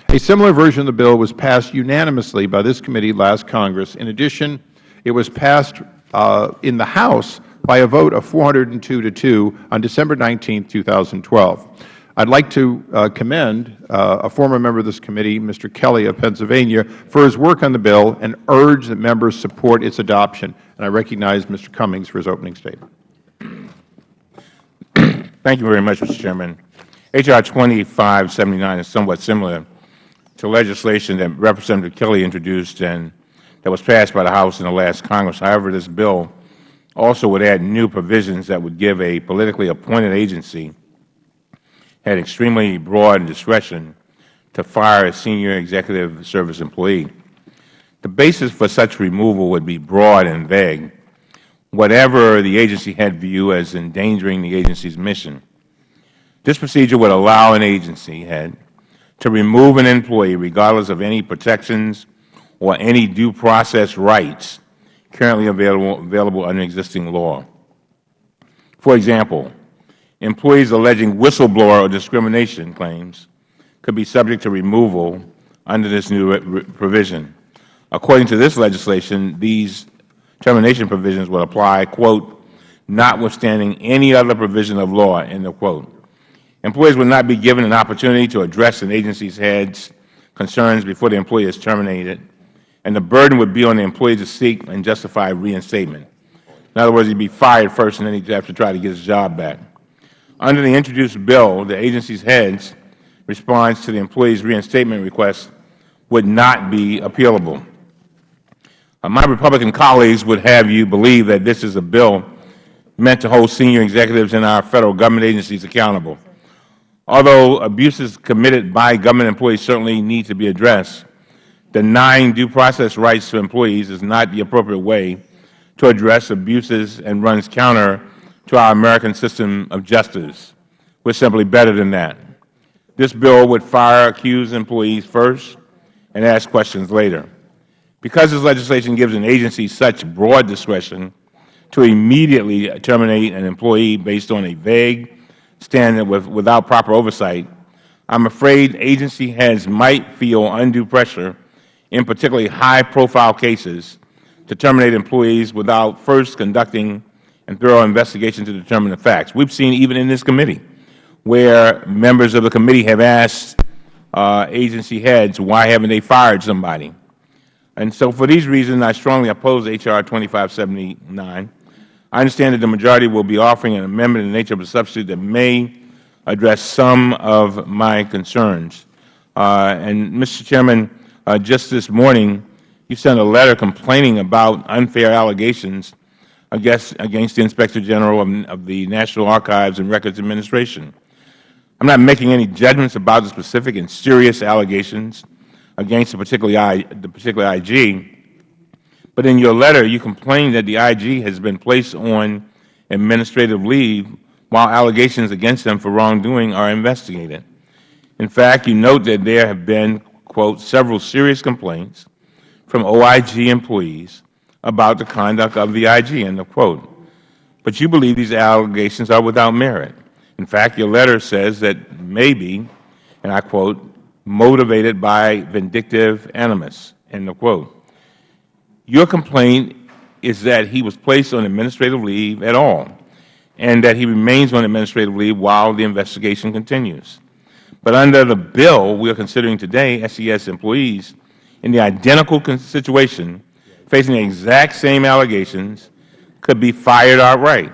A similar version of the bill was passed unanimously by this committee last Congress. In addition, it was passed in the House by a vote of 402 to 2 on December 19, 2012. I would like to commend a former member of this committee, Mr. Kelly of Pennsylvania, for his work on the bill and urge that members support its adoption. And I recognize Mr. Cummings for his opening statement. Thank you very much, Mr. Chairman. H.R. 2579 is somewhat similar to legislation that Representative Kelly introduced and that was passed by the House in the last Congress. However, this bill also would add new provisions that would give a politically appointed agency had extremely broad discretion to fire a senior executive service employee. The basis for such removal would be broad and vague, whatever the agency had viewed as endangering the agency's mission. This procedure would allow an agency head to remove an employee regardless of any protections or any due process rights currently available under existing law. For example, employees alleging whistleblower or discrimination claims could be subject to removal under this new provision. According to this legislation, these termination provisions will apply, quote, notwithstanding any other provision of law, end of quote. Employees will not be given an opportunity to address an agency's head's concerns before the employee is terminated, and the burden would be on the employee to seek and justify reinstatement. In other words, he'd be fired first, and then he'd have to try to get his job back. Under the introduced bill, the agency's head's response to the employee's reinstatement request would not be appealable. My Republican colleagues would have you believe that this is a bill meant to hold senior executives in our Federal government agencies accountable. Although abuses committed by government employees certainly need to be addressed, denying due process rights to employees is not the appropriate way to address abuses and runs counter to our American system of justice. We're simply better than that. This bill would fire accused employees first and ask questions later. Because this legislation gives an agency such broad discretion to immediately terminate an employee based on a vague standard without proper oversight, I'm afraid agency heads might feel undue pressure in particularly high-profile cases to terminate employees without first conducting a thorough investigation to determine the facts. We've seen even in this committee where members of the committee have asked agency heads, why haven't they fired somebody? And so for these reasons, I strongly oppose H.R. 2579. I understand that the majority will be offering an amendment in the nature of a substitute that may address some of my concerns. And, Mr. Chairman, just this morning, you sent a letter complaining about unfair allegations against the Inspector General of the National Archives and Records Administration. I'm not making any judgments about the specific and serious allegations against the particular IG, but in your letter you complain that the IG has been placed on administrative leave while allegations against them for wrongdoing are investigated. In fact, you note that there have been, quote, several serious complaints from OIG employees about the conduct of the IG, end of quote. But you believe these allegations are without merit. In fact, your letter says that maybe, and I quote, motivated by vindictive animus, end of quote. Your complaint is that he was placed on administrative leave at all, and that he remains on administrative leave while the investigation continues. But under the bill we are considering today, SES employees in the identical situation, facing the exact same allegations, could be fired outright.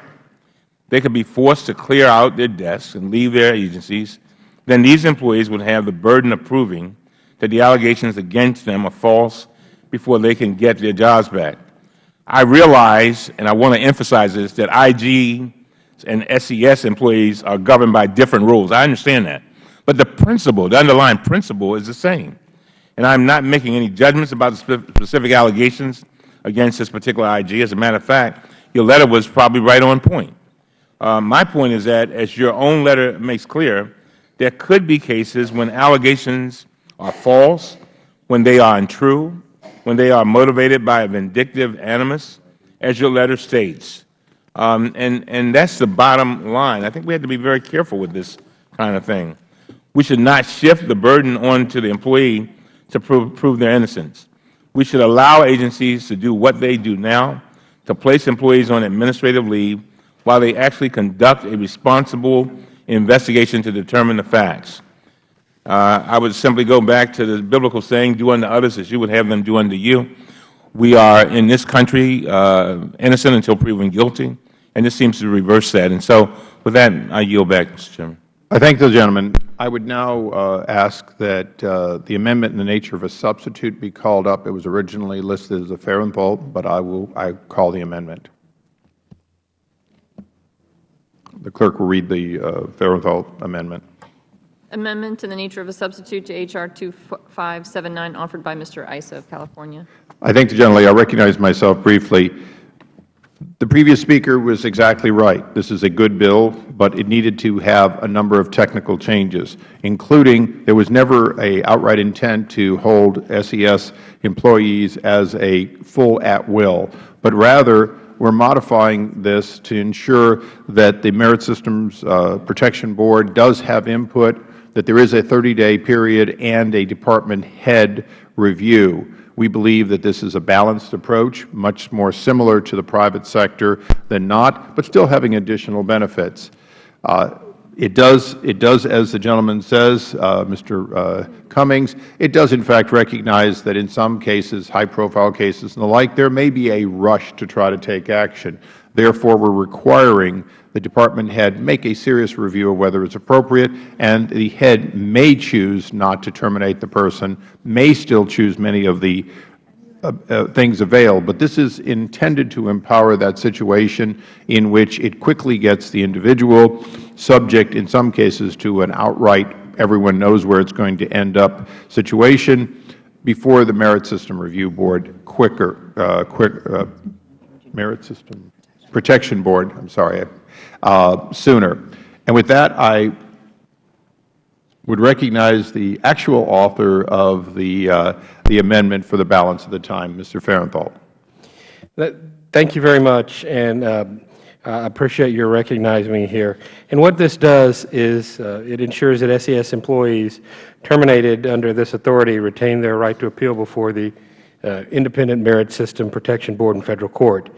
They could be forced to clear out their desks and leave their agencies. Then these employees would have the burden of proving that the allegations against them are false before they can get their jobs back. I realize, and I want to emphasize this, that IG and SES employees are governed by different rules. I understand that. But the principle, the underlying principle is the same. And I'm not making any judgments about the specific allegations against this particular IG. As a matter of fact, your letter was probably right on point. My point is that, as your own letter makes clear, there could be cases when allegations are false, when they are untrue, when they are motivated by a vindictive animus, as your letter states. And that's the bottom line. I think we have to be very careful with this kind of thing. We should not shift the burden onto the employee to prove their innocence. We should allow agencies to do what they do now, to place employees on administrative leave while they actually conduct a responsible investigation to determine the facts. I would simply go back to the biblical saying, do unto others as you would have them do unto you. We are, in this country, innocent until proven guilty, and this seems to reverse that. And so, with that, I yield back, Mr. Chairman. I thank the gentleman. I would now ask that the amendment in the nature of a substitute be called up. It was originally listed as a fair and vote, but I call the amendment. The clerk will read the fair and vote amendment. Amendment in the nature of a substitute to H.R. 2579 offered by Mr. Issa of California. I thank the gentleman. I recognize myself briefly. The previous speaker was exactly right. This is a good bill, but it needed to have a number of technical changes, including there was never an outright intent to hold SES employees as a full at-will, but rather we're modifying this to ensure that the Merit Systems Protection Board does have input, that there is a 30-day period and a department head review. We believe that this is a balanced approach, much more similar to the private sector than not, but still having additional benefits. It does, as the gentleman says, Mr. Cummings, it does in fact recognize that in some cases, high-profile cases and the like, there may be a rush to try to take action. Therefore, we're requiring the department head make a serious review of whether it's appropriate, and the head may choose not to terminate the person, may still choose many of the things avail, but this is intended to empower that situation in which it quickly gets the individual subject, in some cases, to an outright, everyone knows where it's going to end up situation before the Merit System Review Board Merit System Protection Board, I'm sorry, sooner. And with that, I would recognize the actual author of the amendment for the balance of the time, Mr. Farenthold. Thank you very much, and I appreciate your recognizing me here. And what this does is it ensures that SES employees terminated under this authority retain their right to appeal before the Independent Merit System Protection Board in Federal Court.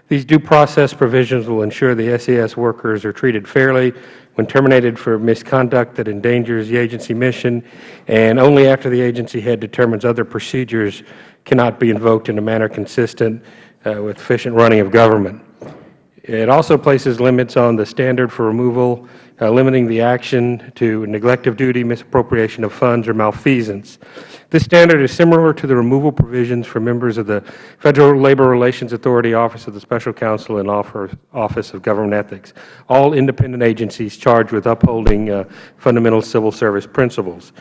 These due process provisions will ensure the SES workers are treated fairly when terminated for misconduct that endangers the agency mission, and only after the agency head determines other procedures cannot be invoked in a manner consistent with efficient running of government. It also places limits on the standard for removal, limiting the action to neglect of duty, misappropriation of funds, or malfeasance. This standard is similar to the removal provisions for members of the Federal Labor Relations Authority, Office of the Special Counsel, and Office of Government Ethics, all independent agencies charged with upholding fundamental civil service principles.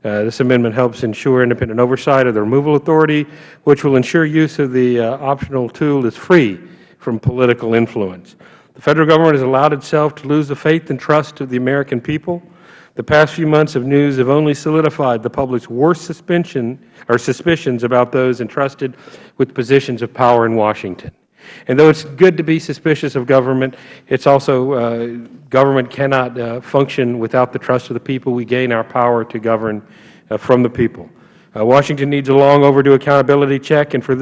This amendment helps ensure independent oversight of the removal authority, which will ensure use of the optional tool is free from political influence. The Federal Government has allowed itself to lose the faith and trust of the American people. The past few months of news have only solidified the public's worst suspicions about those entrusted with positions of power in Washington. And though it's good to be suspicious of government, it's also government cannot function without the trust of the people. We gain our power to govern from the people. Washington needs a long overdue accountability check, and for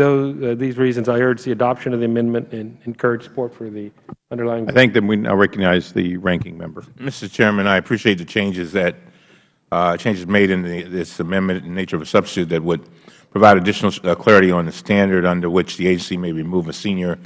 these reasons, I urge the adoption of the amendment and encourage support for the underlying bill. I thank that we now recognize the ranking member. Mr. Chairman, I appreciate the changes made in this amendment in the nature of a substitute that would provide additional clarity on the standard under which the agency may remove a senior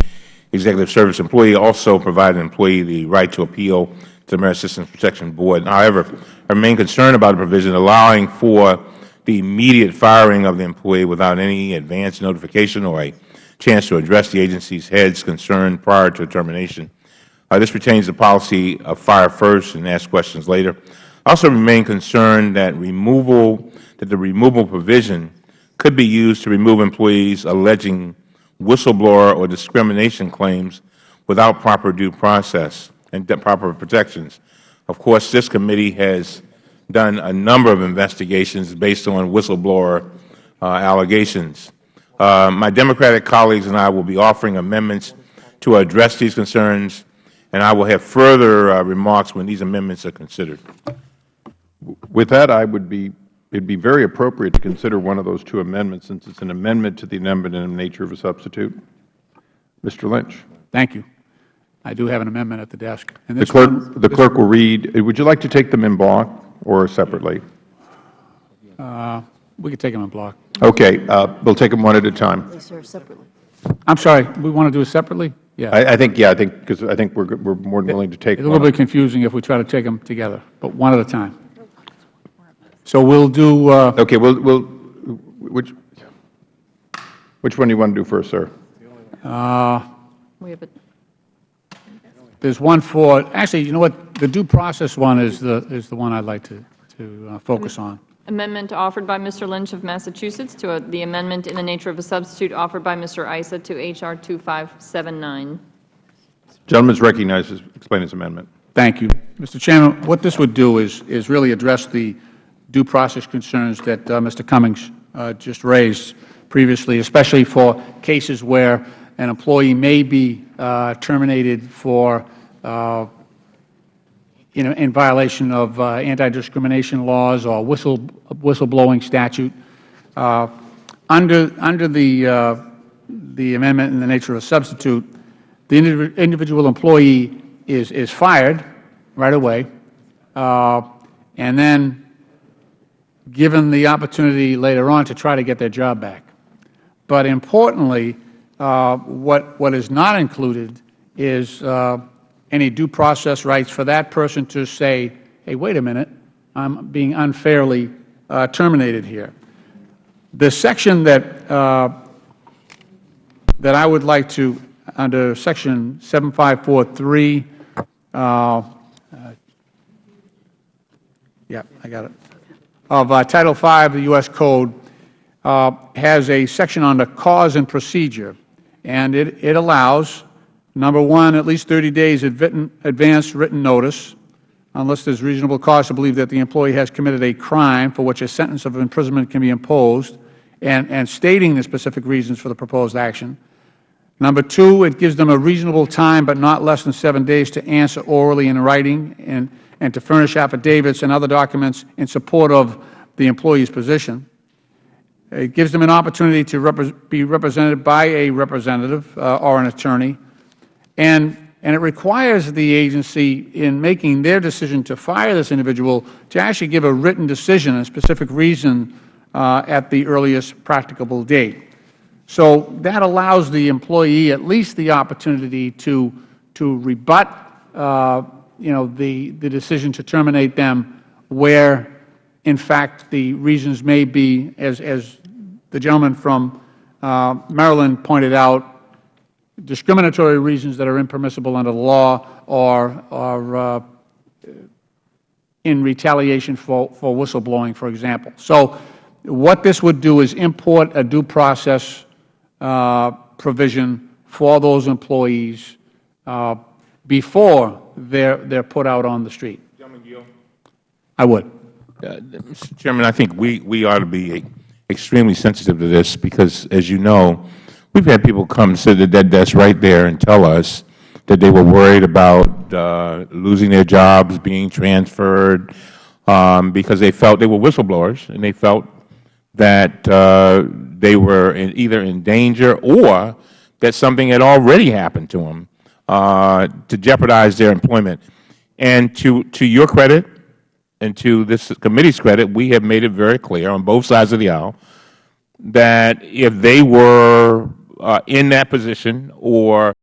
executive service employee, also provide an employee the right to appeal to the Merit Systems Protection Board. However, I remain concerned about the provision allowing for the immediate firing of the employee without any advance notification or a chance to address the agency's head's concern prior to termination. This retains the policy of fire first and ask questions later. I also remain concerned that the removal provision could be used to remove employees alleging whistleblower or discrimination claims without proper due process and proper protections. Of course, this committee has done a number of investigations based on whistleblower allegations. My Democratic colleagues and I will be offering amendments to address these concerns, and I will have further remarks when these amendments are considered. With that, it would be very appropriate to consider one of those two amendments, since it's an amendment to the amendment in the nature of a substitute. Mr. Lynch. Thank you. I do have an amendment at the desk. And the clerk will read. Would you like to take them in block or separately? We could take them in block. Okay. We'll take them one at a time. I'm sorry. We want to do it separately? Yeah. I think because I think we're more than willing to take It's a little bit confusing if we try to take them together, but one at a time. So we'll do. Okay. Which one do you want to do first, sir? We have a There's one for, actually, you know what, the due process one is the one I'd like to focus on. amendment offered by Mr. Lynch of Massachusetts to the amendment in the nature of a substitute offered by Mr. Issa to H.R. 2579. The gentleman is recognized to explain his amendment. Thank you. Mr. Chairman, what this would do is really address the due process concerns that Mr. Cummings just raised previously, especially for cases where an employee may be terminated for, in violation of anti-discrimination laws or whistleblowing statute. Under the amendment in the nature of a substitute, the individual employee is fired right away, and then given the opportunity later on to try to get their job back. But importantly, what is not included is any due process rights for that person to say, hey, wait a minute, I'm being unfairly terminated here. The section that I would like to, under Section 7543, yeah, I got it, of Title V of the U.S. Code, has a section on the cause and procedure, and it allows, number one, at least 30 days advance written notice, unless there is reasonable cause to believe that the employee has committed a crime for which a sentence of imprisonment can be imposed, and stating the specific reasons for the proposed action. Number two, it gives them a reasonable time, but not less than 7 days, to answer orally in writing and to furnish affidavits and other documents in support of the employee's position. It gives them an opportunity to be represented by a representative or an attorney, and it requires the agency, in making their decision to fire this individual, to actually give a written decision, a specific reason at the earliest practicable date. So that allows the employee at least the opportunity to rebut the decision to terminate them, where in fact the reasons may be, as the gentleman from Maryland pointed out, discriminatory reasons that are impermissible under the law, or in retaliation for whistleblowing, for example. So what this would do is import a due process provision for those employees before they're put out on the street. I would. Mr. Chairman, I think we ought to be extremely sensitive to this because, as you know, we've had people come sit at that desk right there and tell us that they were worried about losing their jobs, being transferred, because they felt they were whistleblowers and they felt that they were either in danger or that something had already happened to them to jeopardize their employment. And to your credit and to this committee's credit, we have made it very clear on both sides of the aisle that if they were in that position or